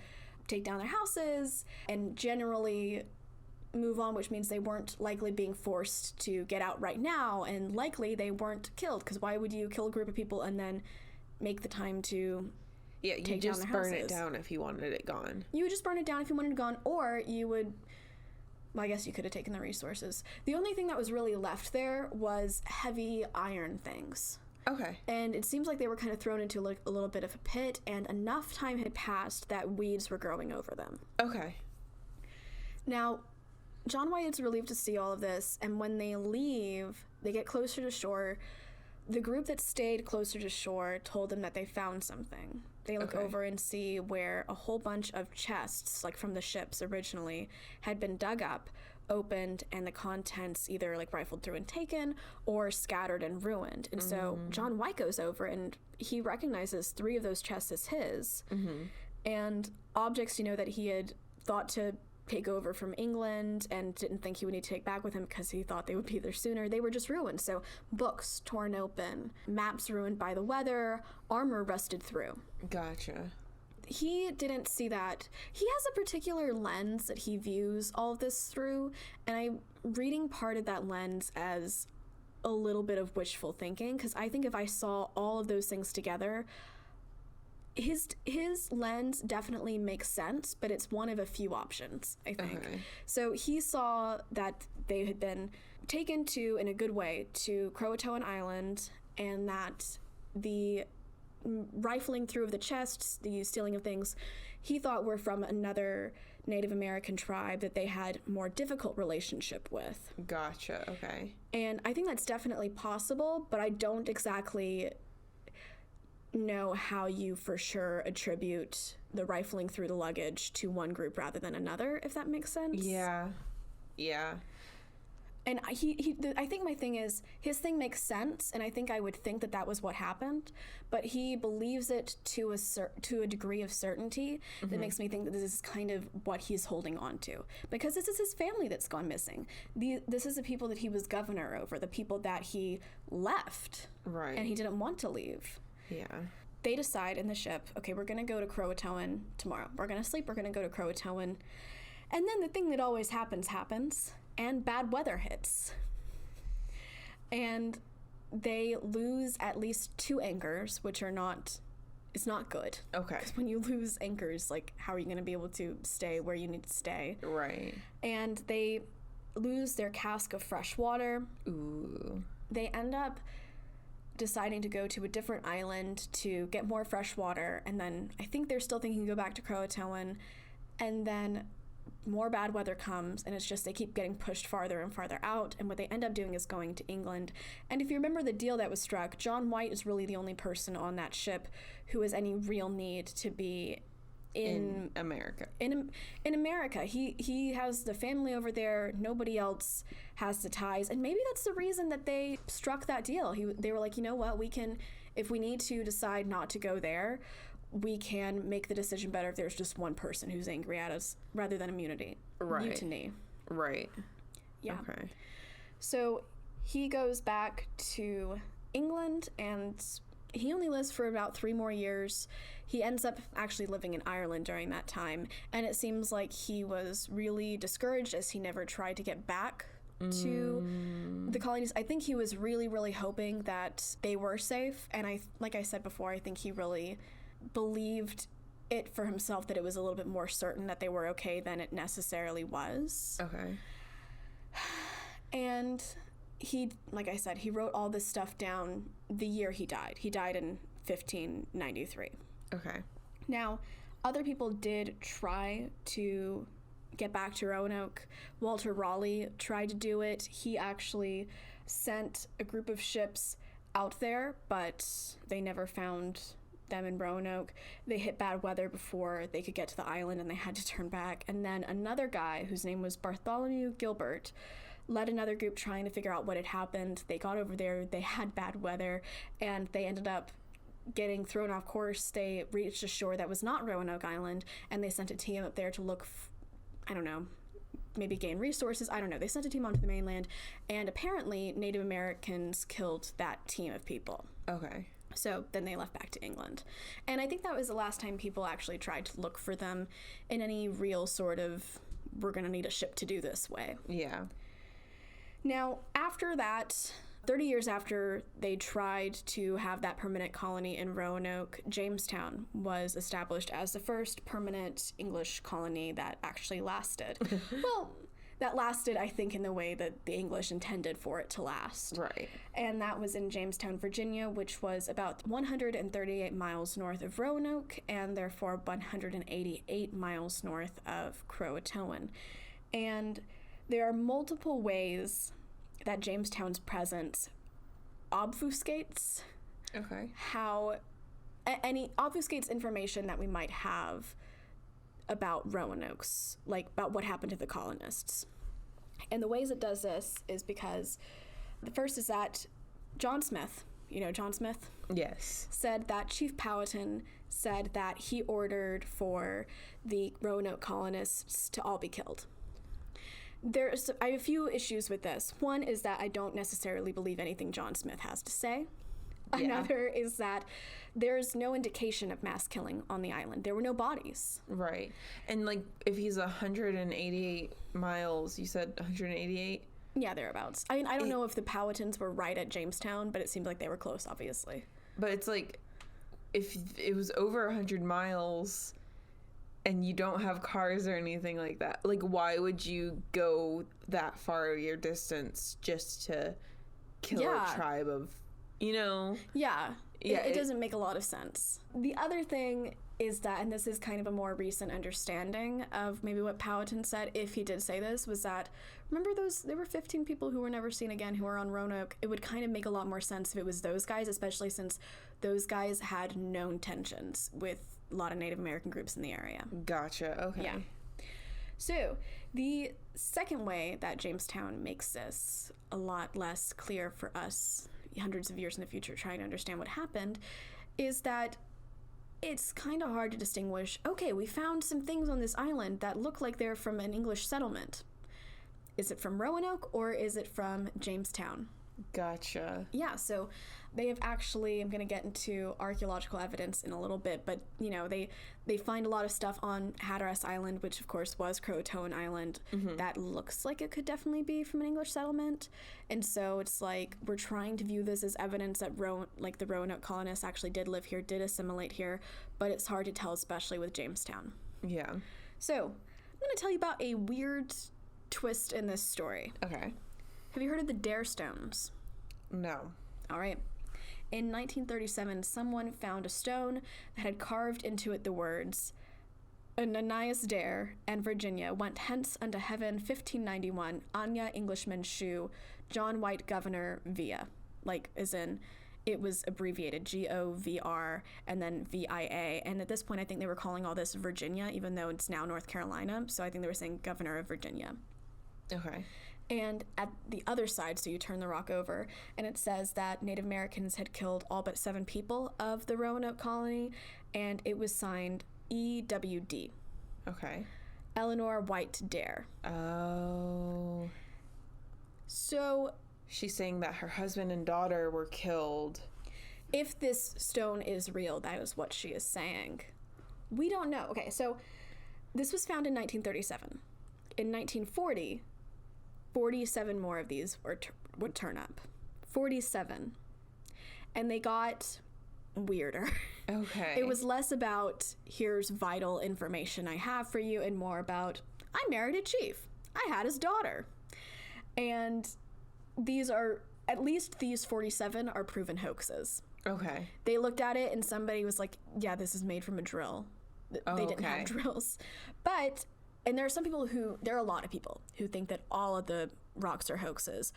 take down their houses and generally move on, which means they weren't likely being forced to get out right now, and likely they weren't killed, because why would you kill a group of people and then make the time to... Yeah, you just burn it down if you wanted it gone. You would just burn it down if you wanted it gone, or you would... Well, I guess you could have taken the resources. The only thing that was really left there was heavy iron things. Okay. And it seems like they were kind of thrown into like a little bit of a pit, and enough time had passed that weeds were growing over them. Okay. Now, John White is relieved to see all of this, and when they leave, they get closer to shore. The group that stayed closer to shore told them that they found something. They look over and see where a whole bunch of chests, like from the ships originally, had been dug up, opened, and the contents either like rifled through and taken or scattered and ruined. And so John White goes over and he recognizes 3 of those chests as his. And objects, you know, that he had thought to take over from England and didn't think he would need to take back with him because he thought they would be there sooner. They were just ruined. So books torn open, maps ruined by the weather, armor rusted through. Gotcha. He didn't see that. He has a particular lens that he views all of this through, and I'm reading part of that lens as a little bit of wishful thinking, because I think if I saw all of those things together, his lens definitely makes sense, but it's one of a few options, I think. Okay. So he saw that they had been taken to, in a good way, to Croatoan Island, and that the rifling through of the chests, the stealing of things, he thought were from another Native American tribe that they had more difficult relationship with. Gotcha, okay. And I think that's definitely possible, but I don't exactly know how you for sure attribute the rifling through the luggage to one group rather than another, if that makes sense. Yeah. And I think my thing is, his thing makes sense, and I think I would think that was what happened, but he believes it to a degree of certainty that makes me think that this is kind of what he's holding on to, because this is his family that's gone missing. This is the people that he was governor over, the people that he left, right, and he didn't want to leave. Yeah. They decide in the ship, okay, we're going to go to CROATOAN tomorrow. We're going to sleep, we're going to go to CROATOAN. And then the thing that always happens, and bad weather hits. And they lose at least 2 anchors, which it's not good. Okay. Because when you lose anchors, like, how are you going to be able to stay where you need to stay? Right. And they lose their cask of fresh water. Ooh. They end up deciding to go to a different island to get more fresh water, and then I think they're still thinking go back to CROATOAN, and then more bad weather comes, and it's just they keep getting pushed farther and farther out, and what they end up doing is going to England. And if you remember the deal that was struck, John White is really the only person on that ship who has any real need to be in America. In America. He has the family over there. Nobody else has the ties, and maybe that's the reason that they struck that deal. They were like, you know what, we can, if we need to decide not to go there, we can make the decision better if there's just one person who's angry at us rather than mutiny. Right. Yeah. Okay. So he goes back to England, and he only lives for about 3 more years. He ends up actually living in Ireland during that time, and it seems like he was really discouraged as he never tried to get back to the colonies. I think he was really, really hoping that they were safe, and like I said before, I think he really believed it for himself that it was a little bit more certain that they were okay than it necessarily was. Okay. And he, like I said, he wrote all this stuff down the year he died. He died in 1593. Okay. Now, other people did try to get back to Roanoke. Walter Raleigh tried to do it. He actually sent a group of ships out there, but they never found them in Roanoke. They hit bad weather before they could get to the island, and they had to turn back. And then another guy, whose name was Bartholomew Gilbert, led another group trying to figure out what had happened. They got over there, they had bad weather, and they ended up getting thrown off course. They reached a shore that was not Roanoke Island, and they sent a team up there to look, I don't know, maybe gain resources. I don't know. They sent a team onto the mainland, and apparently Native Americans killed that team of people. Okay. So then they left back to England. And I think that was the last time people actually tried to look for them in any real sort of, we're going to need a ship to do this way. Yeah. Now, after that, 30 years after they tried to have that permanent colony in Roanoke, Jamestown was established as the first permanent English colony that actually lasted. Well, that lasted, I think, in the way that the English intended for it to last. Right. And that was in Jamestown, Virginia, which was about 138 miles north of Roanoke, and therefore 188 miles north of Croatoan. And there are multiple ways that Jamestown's presence obfuscates obfuscates information that we might have about Roanoke's, like about what happened to the colonists. And the ways it does this is because the first is that John Smith, John Smith? Yes. Said that Chief Powhatan said that he ordered for the Roanoke colonists to all be killed. I have a few issues with this. One is that I don't necessarily believe anything John Smith has to say. Yeah. Another is that there's no indication of mass killing on the island. There were no bodies. Right. And, like, if he's 188 miles, you said 188? Yeah, thereabouts. I mean, I don't know if the Powhatans were right at Jamestown, but it seemed like they were close, obviously. But it's like, if it was over 100 miles and you don't have cars or anything like that, like, why would you go that far your distance just to kill a tribe of, Yeah. It doesn't make a lot of sense. The other thing is that, and this is kind of a more recent understanding of maybe what Powhatan said, if he did say this, was that, remember there were 15 people who were never seen again who were on Roanoke? It would kind of make a lot more sense if it was those guys, especially since those guys had known tensions with a lot of Native American groups in the area. Gotcha. Okay. Yeah. So The second way that Jamestown makes this a lot less clear for us, hundreds of years in the future, trying to understand what happened, is that it's kind of hard to distinguish, okay, we found some things on this island that look like they're from an English settlement. Is it from Roanoke or is it from Jamestown? Gotcha. Yeah, so they have actually, I'm going to get into archaeological evidence in a little bit, but, you know, they find a lot of stuff on Hatteras Island, which, of course, was CROATOAN Island, that looks like it could definitely be from an English settlement. And so it's like, we're trying to view this as evidence that, the Roanoke colonists actually did live here, did assimilate here, but it's hard to tell, especially with Jamestown. Yeah. So, I'm going to tell you about a weird twist in this story. Okay. Have you heard of the Dare Stones? No. All right. In 1937, someone found a stone that had carved into it the words, Ananias Dare and Virginia went hence unto heaven 1591, Anya Englishman shoe, John White Governor via. Like, as in, it was abbreviated, Govr, and then VIA. And at this point, I think they were calling all this Virginia, even though it's now North Carolina. So I think they were saying Governor of Virginia. Okay. And at the other side, so you turn the rock over, and it says that Native Americans had killed all but 7 people of the Roanoke colony, and it was signed EWD. Okay. Eleanor White Dare. Oh. So... she's saying that her husband and daughter were killed. If this stone is real, that is what she is saying. We don't know. Okay, so this was found in 1937. In 1940... 47 more of these would turn up. 47. And they got weirder. Okay. It was less about, here's vital information I have for you, and more about, I married a chief. I had his daughter. And these are, at least these 47 are proven hoaxes. Okay. They looked at it and somebody was like, yeah, this is made from a drill. They didn't have drills. But... and there are a lot of people who think that all of the rocks are hoaxes.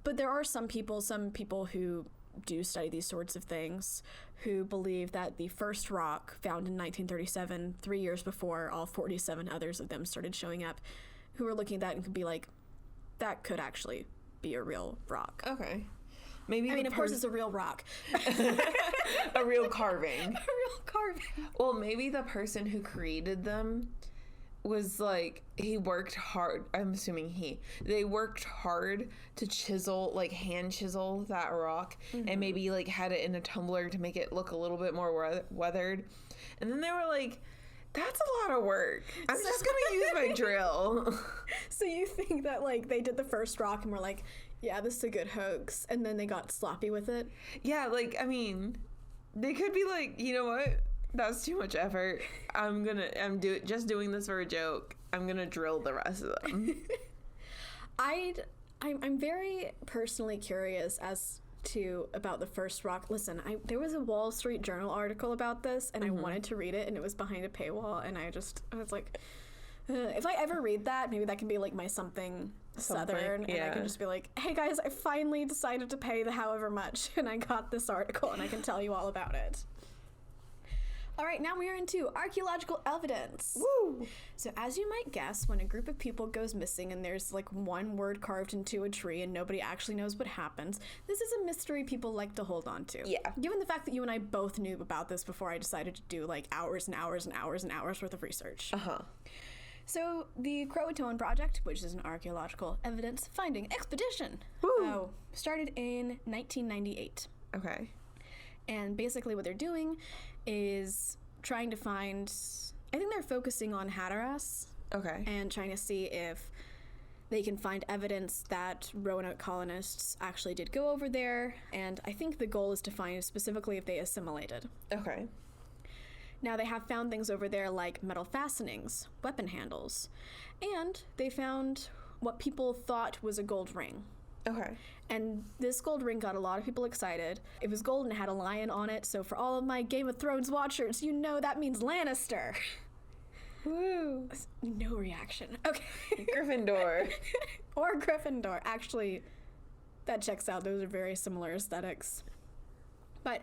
But there are some people who do study these sorts of things, who believe that the first rock found in 1937, 3 years before all 47 others of them started showing up, who are looking at that and could be like, that could actually be a real rock. Okay. Maybe of course it's a real rock. A real carving. A real carving. Well, maybe the person who created them was like, he worked hard. I'm assuming they worked hard to chisel, like hand chisel that rock, and maybe like had it in a tumbler to make it look a little bit more weathered. And then they were like, that's a lot of work. I'm just gonna use my drill. So you think that like they did the first rock and were like, yeah, this is a good hoax, and then they got sloppy with it? Yeah, like, I mean, they could be like, you know what? That's too much effort. I'm just doing this for a joke. I'm gonna drill the rest of them. I'm very personally curious as to about the first rock. Listen, there was a Wall Street Journal article about this, and I wanted to read it, and it was behind a paywall, and I was like, if I ever read that, maybe that can be like my something Southern, and I can just be like, hey guys, I finally decided to pay the however much, and I got this article, and I can tell you all about it. All right, now we are into archaeological evidence. Woo! So as you might guess, when a group of people goes missing and there's like one word carved into a tree and nobody actually knows what happens, this is a mystery people like to hold on to. Yeah. Given the fact that you and I both knew about this before I decided to do like hours and hours and hours and hours worth of research. Uh-huh. So the CROATOAN project, which is an archaeological evidence finding expedition, started in 1998. Okay. And basically what they're doing is trying to find, I think they're focusing on Hatteras. Okay. And trying to see if they can find evidence that Roanoke colonists actually did go over there. And I think the goal is to find specifically if they assimilated. Okay. Now, they have found things over there like metal fastenings, weapon handles, and they found what people thought was a gold ring. Okay. And this gold ring got a lot of people excited. It was gold and it had a lion on it, so for all of my Game of Thrones watchers, you know that means Lannister. Woo. No reaction. Okay. Gryffindor. Or Gryffindor. Actually, that checks out. Those are very similar aesthetics. But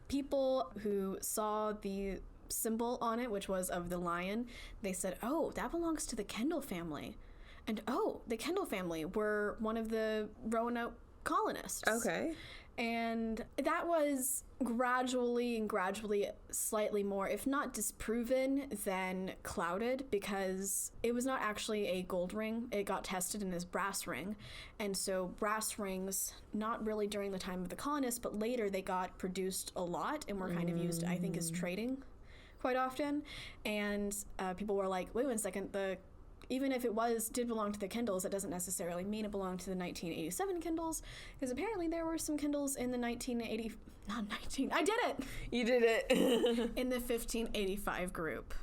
people who saw the symbol on it, which was of the lion, they said, oh, that belongs to the Kendall family. And the Kendall family were one of the Roanoke colonists. Okay. And that was gradually slightly more, if not disproven, then clouded, because it was not actually a gold ring. It got tested in this brass ring. And so brass rings, not really during the time of the colonists, but later they got produced a lot and were kind of used, I think, as trading quite often. And people were like, wait 1 second, even if it did belong to the Kendalls, that doesn't necessarily mean it belonged to the 1987 Kendalls, because apparently there were some Kendalls in the I did it! You did it! In the 1585 group.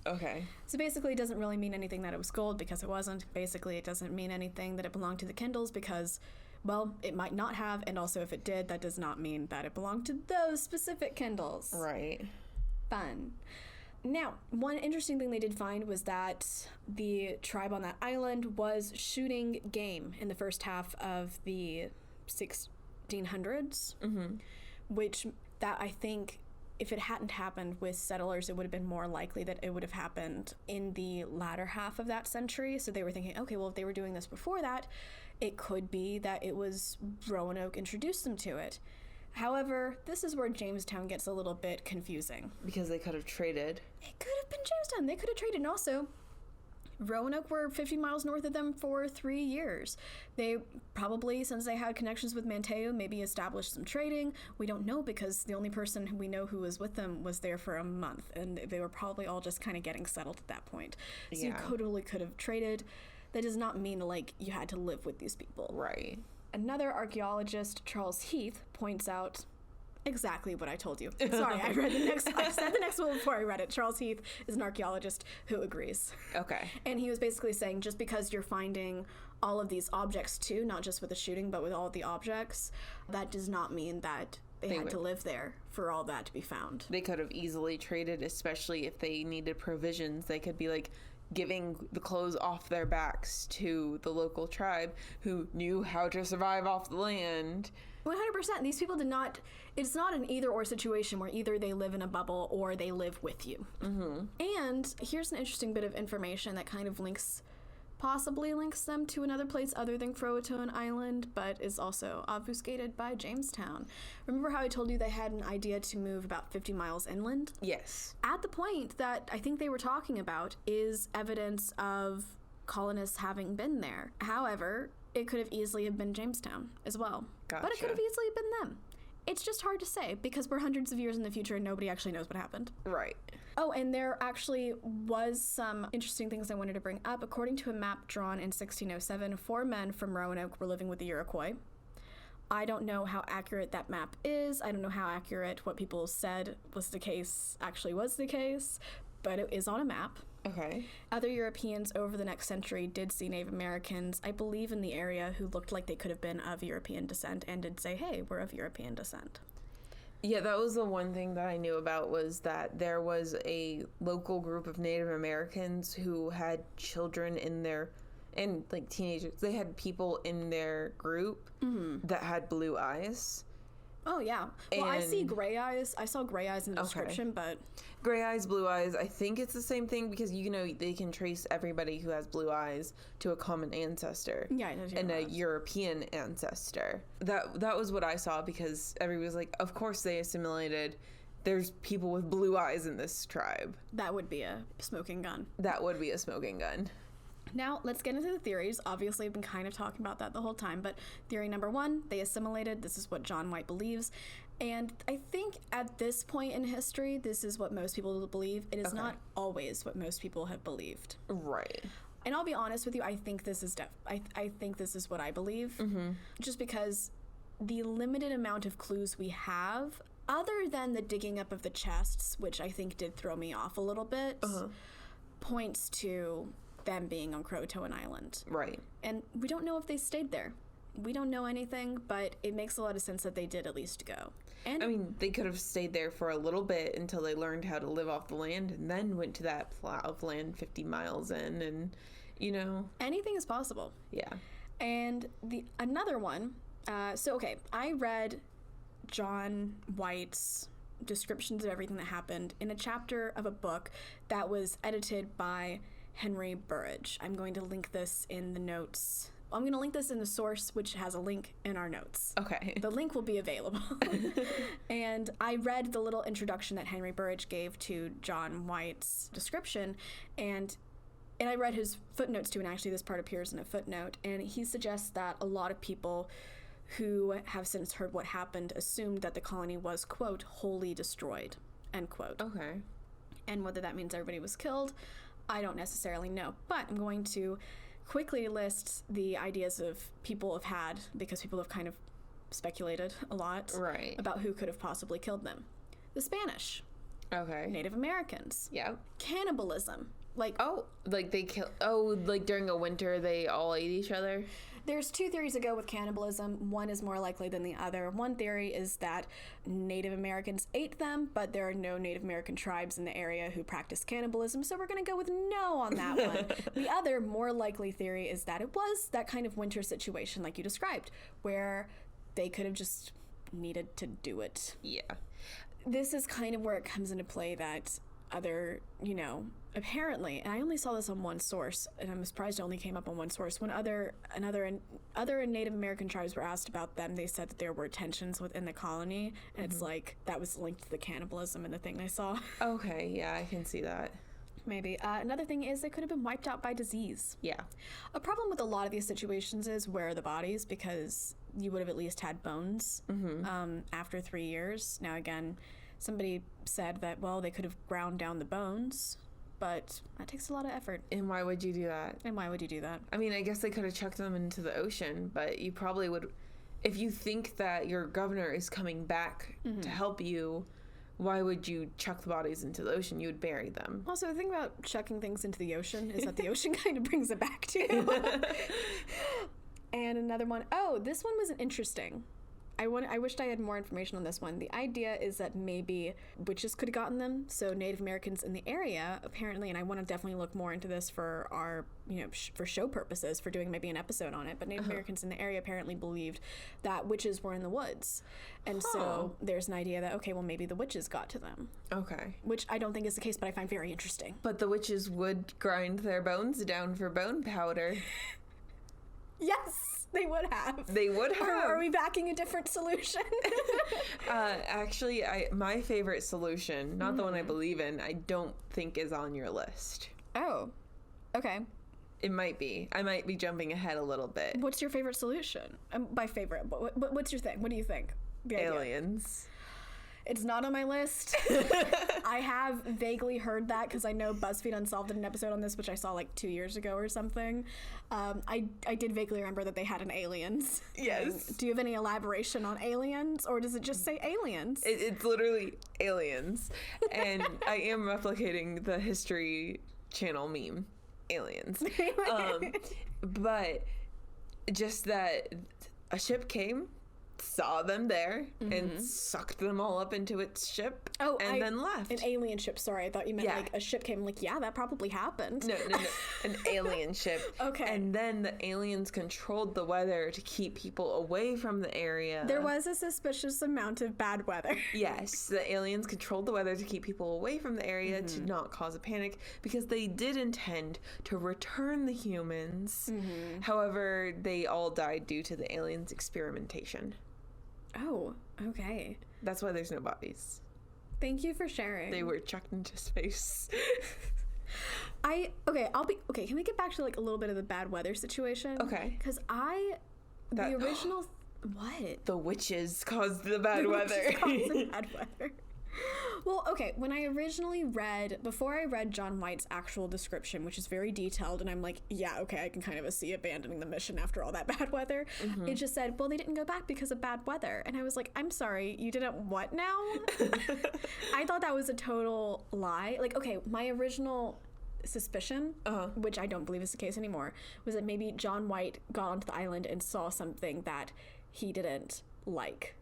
Okay. So basically it doesn't really mean anything that it was gold, because it wasn't. Basically it doesn't mean anything that it belonged to the Kendalls, because, well, it might not have, and also if it did, that does not mean that it belonged to those specific Kendalls. Right. Fun. Now, one interesting thing they did find was that the tribe on that island was shooting game in the first half of the 1600s, which that I think if it hadn't happened with settlers, it would have been more likely that it would have happened in the latter half of that century. So they were thinking, okay, well, if they were doing this before that, it could be that it was Roanoke introduced them to it. However, this is where Jamestown gets a little bit confusing. Because they could have traded. It could have been Jamestown. They could have traded. And also, Roanoke were 50 miles north of them for 3 years. They probably, since they had connections with Manteo, maybe established some trading. We don't know, because the only person who we know who was with them was there for a month. And they were probably all just kind of getting settled at that point. So you totally could have traded. That does not mean, like, you had to live with these people. Right. Another archaeologist, Charles Heath, points out exactly what I told you. Sorry, I said the next one before I read it. Charles Heath is an archaeologist who agrees. Okay. And he was basically saying, just because you're finding all of these objects too, not just with the shooting, but with all of the objects, that does not mean that they had to live there for all that to be found. They could have easily traded, especially if they needed provisions. They could be like giving the clothes off their backs to the local tribe who knew how to survive off the land. 100%. These people did not, it's not an either or situation where either they live in a bubble or they live with you. Mm-hmm. And here's an interesting bit of information that kind of possibly links them to another place other than CROATOAN Island, but is also obfuscated by Jamestown. Remember how I told you they had an idea to move about 50 miles inland? Yes. At the point that I think they were talking about is evidence of colonists having been there. However, it could have easily have been Jamestown as well. Gotcha. But it could have easily been them. It's just hard to say because we're hundreds of years in the future and nobody actually knows what happened. Right. Oh, and there actually was some interesting things I wanted to bring up. According to a map drawn in 1607, 4 men from Roanoke were living with the Iroquois. I don't know how accurate that map is. I don't know how accurate what people said was the case actually was the case, but it is on a map. Okay. Other Europeans over the next century did see Native Americans, I believe in the area, who looked like they could have been of European descent and did say, hey, we're of European descent. Yeah, that was the one thing that I knew about, was that there was a local group of Native Americans who had children and like teenagers. They had people in their group that had blue eyes. Oh, yeah. Well, I see gray eyes. I saw gray eyes in the description, but... Gray eyes, blue eyes, I think it's the same thing because, you know, they can trace everybody who has blue eyes to a common ancestor. Yeah, and a European ancestor. That was what I saw because everybody was like, of course they assimilated. There's people with blue eyes in this tribe. That would be a smoking gun. That would be a smoking gun. Now, let's get into the theories. Obviously, I've been kind of talking about that the whole time, but theory number 1, they assimilated. This is what John White believes. And I think at this point in history, this is what most people believe. It is not always what most people have believed. Right. And I'll be honest with you, I think this is I think this is what I believe. Mm-hmm. Just because the limited amount of clues we have, other than the digging up of the chests, which I think did throw me off a little bit, points to them being on CROATOAN Island. Right. And we don't know if they stayed there. We don't know anything, but it makes a lot of sense that they did at least go. And I mean, they could have stayed there for a little bit until they learned how to live off the land and then went to that plot of land 50 miles in and, you know. Anything is possible. Yeah. And another one, I read John White's descriptions of everything that happened in a chapter of a book that was edited by Henry Burridge. I'm going to link this in the notes. I'm going to link this in the source, which has a link in our notes. Okay. The link will be available. And I read the little introduction that Henry Burridge gave to John White's description, and I read his footnotes too, and actually this part appears in a footnote, and he suggests that a lot of people who have since heard what happened assumed that the colony was, quote, wholly destroyed, end quote. Okay. And whether that means everybody was killed, I don't necessarily know. But I'm going to quickly list the ideas of people have had, because people have kind of speculated a lot about who could have possibly killed them. The Spanish. Okay. Native Americans. Yeah. Cannibalism. Like they kill. Oh, like during a winter, they all ate each other. There's two theories that go with cannibalism. One is more likely than the other. One theory is that Native Americans ate them, but there are no Native American tribes in the area who practice cannibalism, so we're going to go with no on that one. The other, more likely theory is that it was that kind of winter situation like you described, where they could have just needed to do it. Yeah. This is kind of where it comes into play that other, apparently, and I only saw this on one source, and I'm surprised it only came up on one source. When other Native American tribes were asked about them, they said that there were tensions within the colony, and it's like that was linked to the cannibalism in the thing I saw. Okay, yeah, I can see that. Maybe. Another thing is they could have been wiped out by disease. Yeah. A problem with a lot of these situations is where are the bodies, because you would have at least had bones after 3 years. Now, again, somebody said that, well, they could have ground down the bones, but that takes a lot of effort. And why would you do that? I mean, I guess they could have chucked them into the ocean, but you probably would, if you think that your governor is coming back to help you, why would you chuck the bodies into the ocean? You would bury them. Also, the thing about chucking things into the ocean is that the ocean kind of brings it back to you. And another one, this one was interesting. I wished I had more information on this one. The idea is that maybe witches could have gotten them. So Native Americans in the area, apparently, and I want to definitely look more into this for our, for show purposes, for doing maybe an episode on it. But Native Americans in the area apparently believed that witches were in the woods. And so there's an idea that, okay, well, maybe the witches got to them. Okay. Which I don't think is the case, but I find very interesting. But the witches would grind their bones down for bone powder. Yes! They would have. Or are we backing a different solution? Actually, my favorite solution, not the one I believe in, I don't think is on your list. Oh, okay. It might be. I might be jumping ahead a little bit. What's your favorite solution? By favorite, but what's your thing? What do you think? Aliens. It's not on my list. I have vaguely heard that because I know BuzzFeed Unsolved did an episode on this, which I saw like 2 years ago or something. I did vaguely remember that they had an aliens. Yes. Do you have any elaboration on aliens, or does it just say aliens? It's literally aliens. And I am replicating the History Channel meme. Aliens. But just that a ship came, saw them there, and sucked them all up into its ship, and then left. An alien ship, sorry. I thought you meant like a ship came, like, yeah, that probably happened. No. An alien ship. Okay. And then the aliens controlled the weather to keep people away from the area. There was a suspicious amount of bad weather. Yes, the aliens controlled the weather to keep people away from the area to not cause a panic, because they did intend to return the humans. However, they all died due to the aliens' experimentation. Oh, okay. That's why there's no bodies. Thank you for sharing. They were chucked into space. Can we get back to like a little bit of the bad weather situation? Okay. Because the original what? The witches caused the bad weather. Well, okay, when I originally before I read John White's actual description, which is very detailed, and I'm like, yeah, okay, I can kind of see abandoning the mission after all that bad weather, it just said, well, they didn't go back because of bad weather. And I was like, I'm sorry, you didn't what now? I thought that was a total lie. Like, okay, my original suspicion, which I don't believe is the case anymore, was that maybe John White got onto the island and saw something that he didn't like.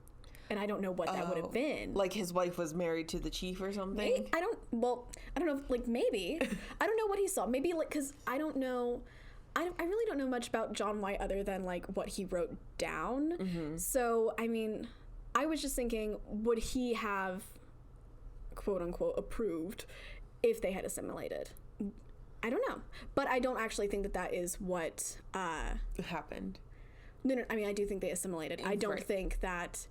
And I don't know what that would have been. Like his wife was married to the chief or something? Maybe, I don't know, like maybe. I don't know what he saw. Maybe like, because I don't know, I really don't know much about John White other than like what he wrote down. So, I mean, I was just thinking, would he have, quote unquote, approved if they had assimilated? I don't know. But I don't actually think that that is what... happened. No, I mean, I do think they assimilated. I don't think that...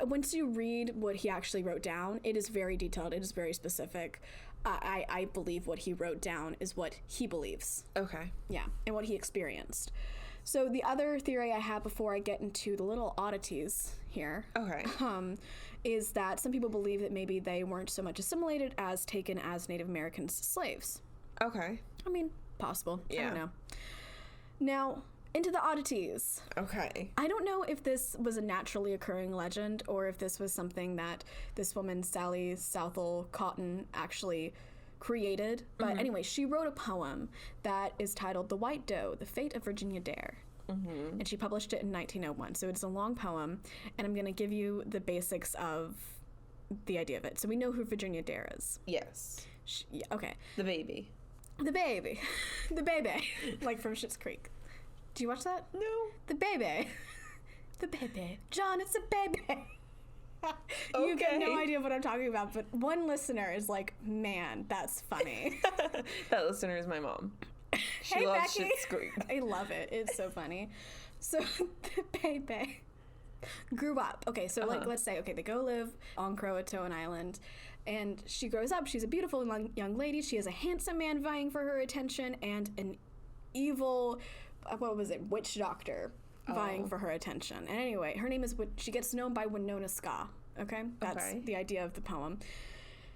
Once you read what he actually wrote down, it is very detailed. It is very specific. I believe what he wrote down is what he believes. Okay. Yeah, and what he experienced. So the other theory I have before I get into the little oddities here, Okay. Is that some people believe that maybe they weren't so much assimilated as taken as Native Americans slaves. Okay. I mean, possible. Yeah. I don't know. Now, into the oddities. Okay. I don't know if this was a naturally occurring legend or if this was something that this woman, Sally Southall Cotton, actually created. But anyway, she wrote a poem that is titled The White Doe, The Fate of Virginia Dare. And she published it in 1901. So it's a long poem, and I'm going to give you the basics of the idea of it. So we know who Virginia Dare is. Yes. Yeah, okay. The baby. The baby. The baby. Like from Schitt's Creek. Do you watch that? No. The baby. The baby. John, it's a baby. You get no idea what I'm talking about, but one listener is like, man, that's funny. That listener is my mom. She Hey, loves Becky. Schitt's Creek. I love it. It's so funny. So the baby grew up. Okay, so like let's say, okay, they go live on CROATOAN Island, and she grows up. She's a beautiful young lady. She has a handsome man vying for her attention, and an evil, witch doctor vying for her attention. And anyway, her name is, she gets known by Winona Ska. Okay, that's the idea of the poem.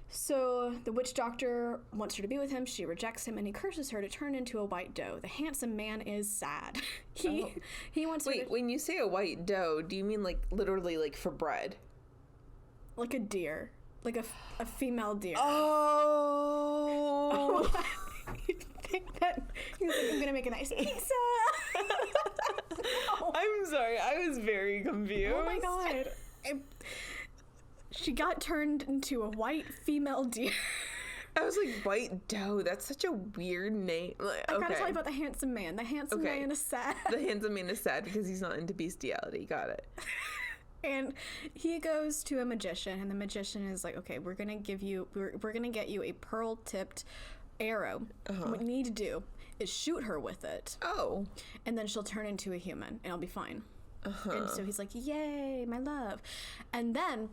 So the witch doctor wants her to be with him. She rejects him, and he curses her to turn into a white doe. The handsome man is sad. He wants her to... Wait, when you say a white doe, do you mean like literally like for bread? Like a deer. Like a female deer. Oh! You think that... He's like, I'm gonna make a nice pizza! No. I'm sorry, I was very confused. Oh my god. She got turned into a white female deer. I was like, white doe, that's such a weird name. Like, I gotta tell you about the handsome man. The handsome man is sad. The handsome man is sad because he's not into bestiality. Got it. And he goes to a magician, and the magician is like, okay, we're gonna get you a pearl-tipped arrow. What you need to do is shoot her with it. Oh. And then she'll turn into a human, and I'll be fine. And so he's like, yay, my love. And then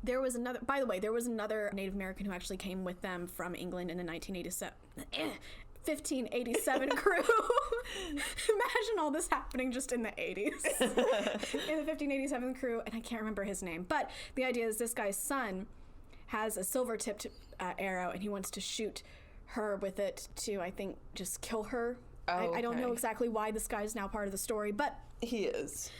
there was another Native American who actually came with them from England in the 1587 crew. Imagine all this happening just in the 80s. In the 1587 crew, and I can't remember his name. But the idea is this guy's son has a silver-tipped arrow, and he wants to shoot her with it to, I think, just kill her. I don't know exactly why this guy's now part of the story, but... He is.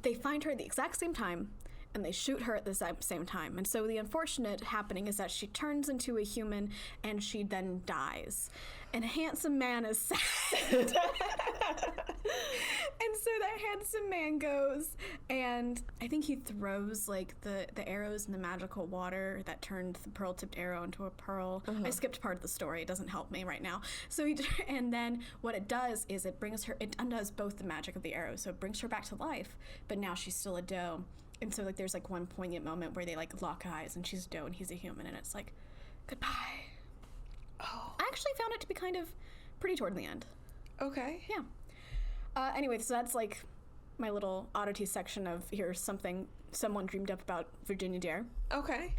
They find her at the exact same time, and they shoot her at the same time. And so the unfortunate happening is that she turns into a human, and she then dies. And a handsome man is sad. And so that handsome man goes, and I think he throws like the arrows in the magical water that turned the pearl-tipped arrow into a pearl. I skipped part of the story. It doesn't help me right now. So and then what it does is it undoes both the magic of the arrow. So it brings her back to life, but now she's still a doe. And so like there's like one poignant moment where they like lock eyes, and she's a doe and he's a human, and it's like, goodbye. Oh. I actually found it to be kind of pretty toward the end. Okay. Yeah. Anyway, so that's like my little oddity section of here's something someone dreamed up about Virginia Dare. Okay.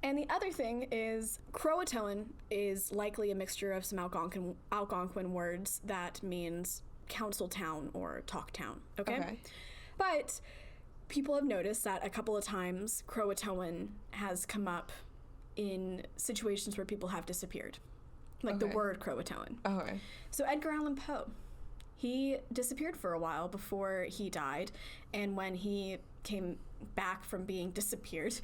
And the other thing is CROATOAN is likely a mixture of some Algonquin words that means council town or talk town. Okay. But people have noticed that a couple of times CROATOAN has come up in situations where people have disappeared. Like the word Croatoan. Okay. So Edgar Allan Poe, he disappeared for a while before he died, and when he came back from being disappeared,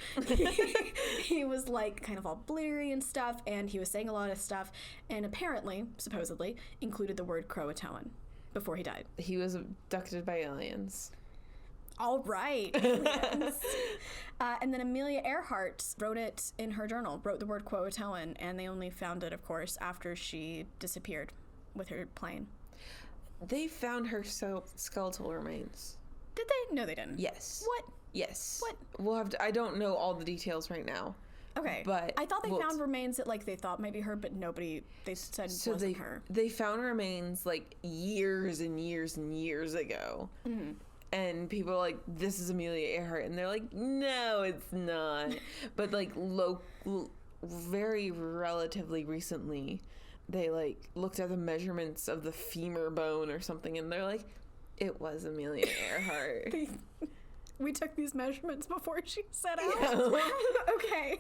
he was like kind of all bleary and stuff, and he was saying a lot of stuff, and apparently, supposedly, included the word Croatoan before he died. He was abducted by aliens. All right. Aliens. And then Amelia Earhart wrote it in her journal, wrote the word Croatoan, and they only found it, of course, after she disappeared with her plane. They found her skeletal remains. Did they? No, they didn't. Yes. What? Yes. What? We'll have to. I don't know all the details right now, Okay. But I thought they found remains that, like, they thought might be her, but they said wasn't her. They found remains, like, years and years and years ago. Mm-hmm. And people are like, this is Amelia Earhart. And they're like, no, it's not. But, like, very relatively recently, they, like, looked at the measurements of the femur bone or something, and they're like, it was Amelia Earhart. We took these measurements before she set out. Yeah. Okay.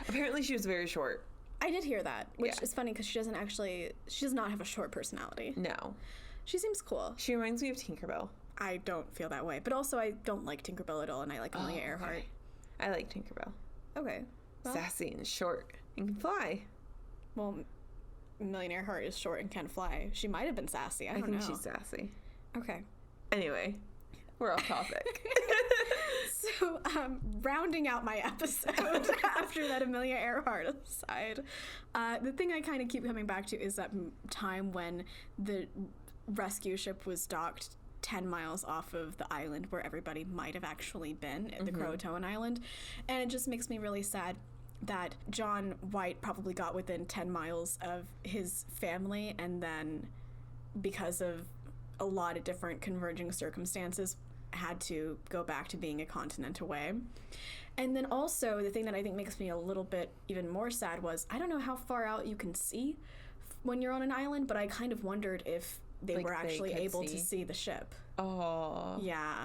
Apparently she was very short. I did hear that, which is funny because she does not have a short personality. No. She seems cool. She reminds me of Tinkerbell. I don't feel that way. But also, I don't like Tinkerbell at all, and I like Amelia Earhart. Okay. I like Tinkerbell. Okay. Well, sassy and short and can fly. Well, Amelia Earhart is short and can fly. She might have been sassy. I don't know. I think she's sassy. Okay. Anyway, we're off topic. So, rounding out my episode after that Amelia Earhart aside, the thing I kind of keep coming back to is that time when the rescue ship was docked 10 miles off of the island where everybody might have actually been, at the CROATOAN Island. And it just makes me really sad that John White probably got within 10 miles of his family, and then because of a lot of different converging circumstances had to go back to being a continent away. And then also the thing that I think makes me a little bit even more sad was, I don't know how far out you can see when you're on an island, but I kind of wondered if they were actually able to see the ship. Oh. Yeah.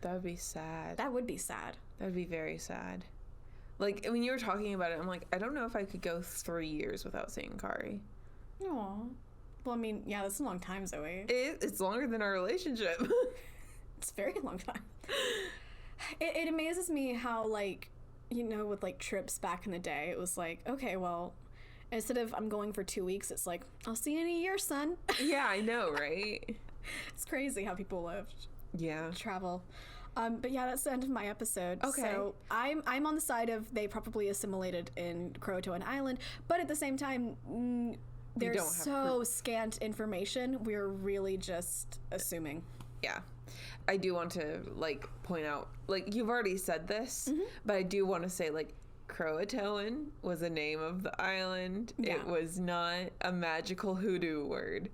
That would be sad. That would be sad. That would be very sad. Like, when you were talking about it, I'm like, I don't know if I could go 3 years without seeing Kari. Aw. Well, I mean, yeah, that's a long time, Zoe. It's longer than our relationship. It's a very long time. It amazes me how, like, you know, with, like, trips back in the day, it was like, okay, well, instead of I'm going for 2 weeks, it's like, I'll see you in a year, son. Yeah, I know, right? It's crazy how people live. Yeah. Travel. But yeah, that's the end of my episode. Okay. So I'm on the side of they probably assimilated in Croatoan Island, but at the same time, there's so scant information. We're really just assuming. Yeah. I do want to, like, point out, like, you've already said this, but I do want to say, like, Croatoan was the name of the island. Yeah. It was not a magical hoodoo word.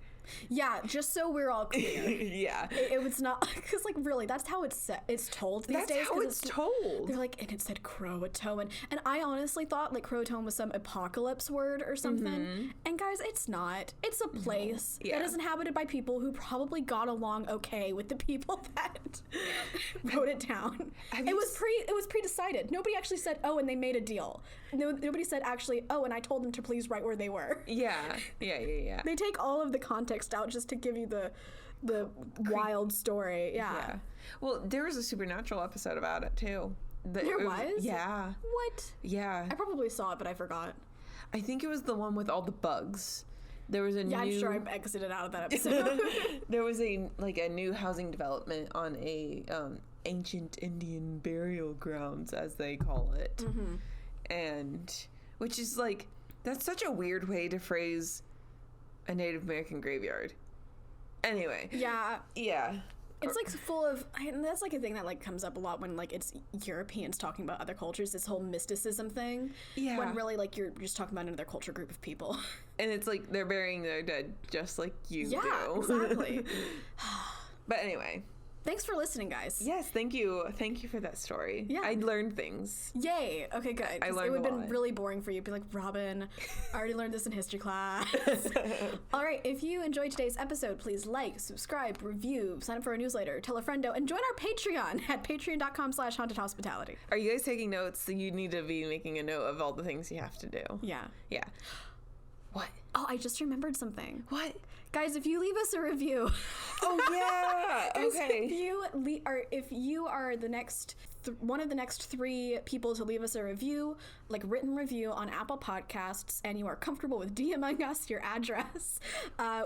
Yeah, just so we're all clear. Yeah. It was not, because, like, really, that's how it's told these days. That's how it's told. They're like, and it said Croatoan. And I honestly thought, like, Croatoan was some apocalypse word or something. And guys, it's not. It's a place that is inhabited by people who probably got along okay with the people that wrote it down. It was pre-decided. Nobody actually said, oh, and they made a deal. Nobody said, actually, oh, and I told them to please write where they were. Yeah. They take all of the context out just to give you the wild story. Yeah. Well, there was a Supernatural episode about it too. There was? Yeah. What? Yeah. I probably saw it, but I forgot. I think it was the one with all the bugs. There was I'm sure I exited out of that episode. There was a new housing development on a ancient Indian burial grounds, as they call it. And which is like, that's such a weird way to phrase a Native American graveyard. Anyway. Yeah. It's like full of, and that's like a thing that like comes up a lot when like it's Europeans talking about other cultures, this whole mysticism thing. Yeah. When really like you're just talking about another culture group of people. And it's like they're burying their dead just like you do. Yeah, exactly. But anyway. Thanks for listening, guys. Yes, thank you. Thank you for that story. Yeah. I learned things. Yay. Okay, good. I learned it would have been really boring for you. Be like, Robin, I already learned this in history class. All right, if you enjoyed today's episode, please like, subscribe, review, sign up for our newsletter, tell a friendo, and join our Patreon at patreon.com/hauntedhospitality. Are you guys taking notes? You need to be making a note of all the things you have to do. Yeah. Yeah. What? Oh, I just remembered something. What? Guys, if you leave us a review. Oh, yeah. Guys, okay. If you are the next one of the next 3 people to leave us a review, like written review on Apple Podcasts, and you are comfortable with DMing us your address,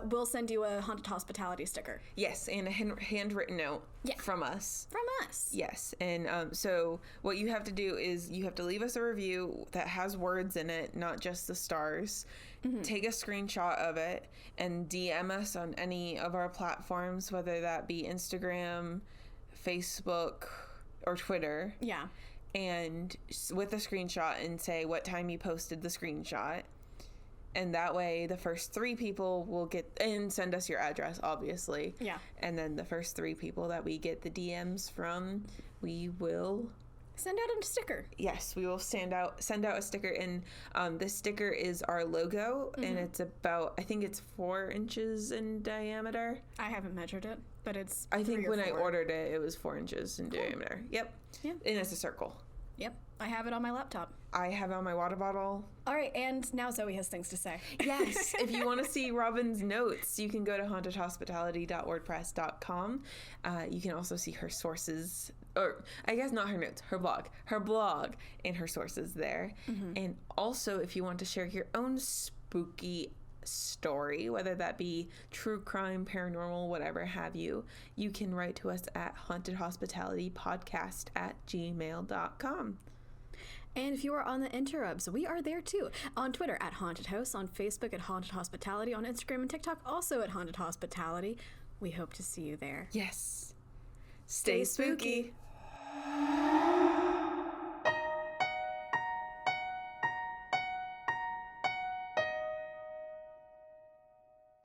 we'll send you a Haunted Hospitality sticker. Yes, and a handwritten note from us. From us. Yes, and so what you have to do is you have to leave us a review that has words in it, not just the stars. Take a screenshot of it and DM us on any of our platforms, whether that be Instagram, Facebook, or Twitter. Yeah. and with a screenshot and say what time you posted the screenshot. And that way the first 3 people will get, and send us your address, obviously. Yeah. And then the first 3 people that we get the DMs from, we will send out a sticker. Yes, we will send out a sticker, and this sticker is our logo, and it's about, I think it's 4 inches in diameter. I haven't measured it, but it's I think when 4. I ordered it, it was 4 inches in diameter. Yep. Yeah. And it's a circle. Yep. I have it on my laptop. I have it on my water bottle. All right, and now Zoe has things to say. Yes, if you want to see Robin's notes, you can go to hauntedhospitality.wordpress.com. You can also see her sources, or I guess not her notes, her blog and her sources there. And also, if you want to share your own spooky story, whether that be true crime, paranormal, whatever have you, you can write to us at hauntedhospitalitypodcast@gmail.com. And if you are on the interwebs, we are there too. On Twitter at Haunted House, on Facebook at Haunted Hospitality, on Instagram and TikTok also at Haunted Hospitality. We hope to see you there. Yes. Stay spooky.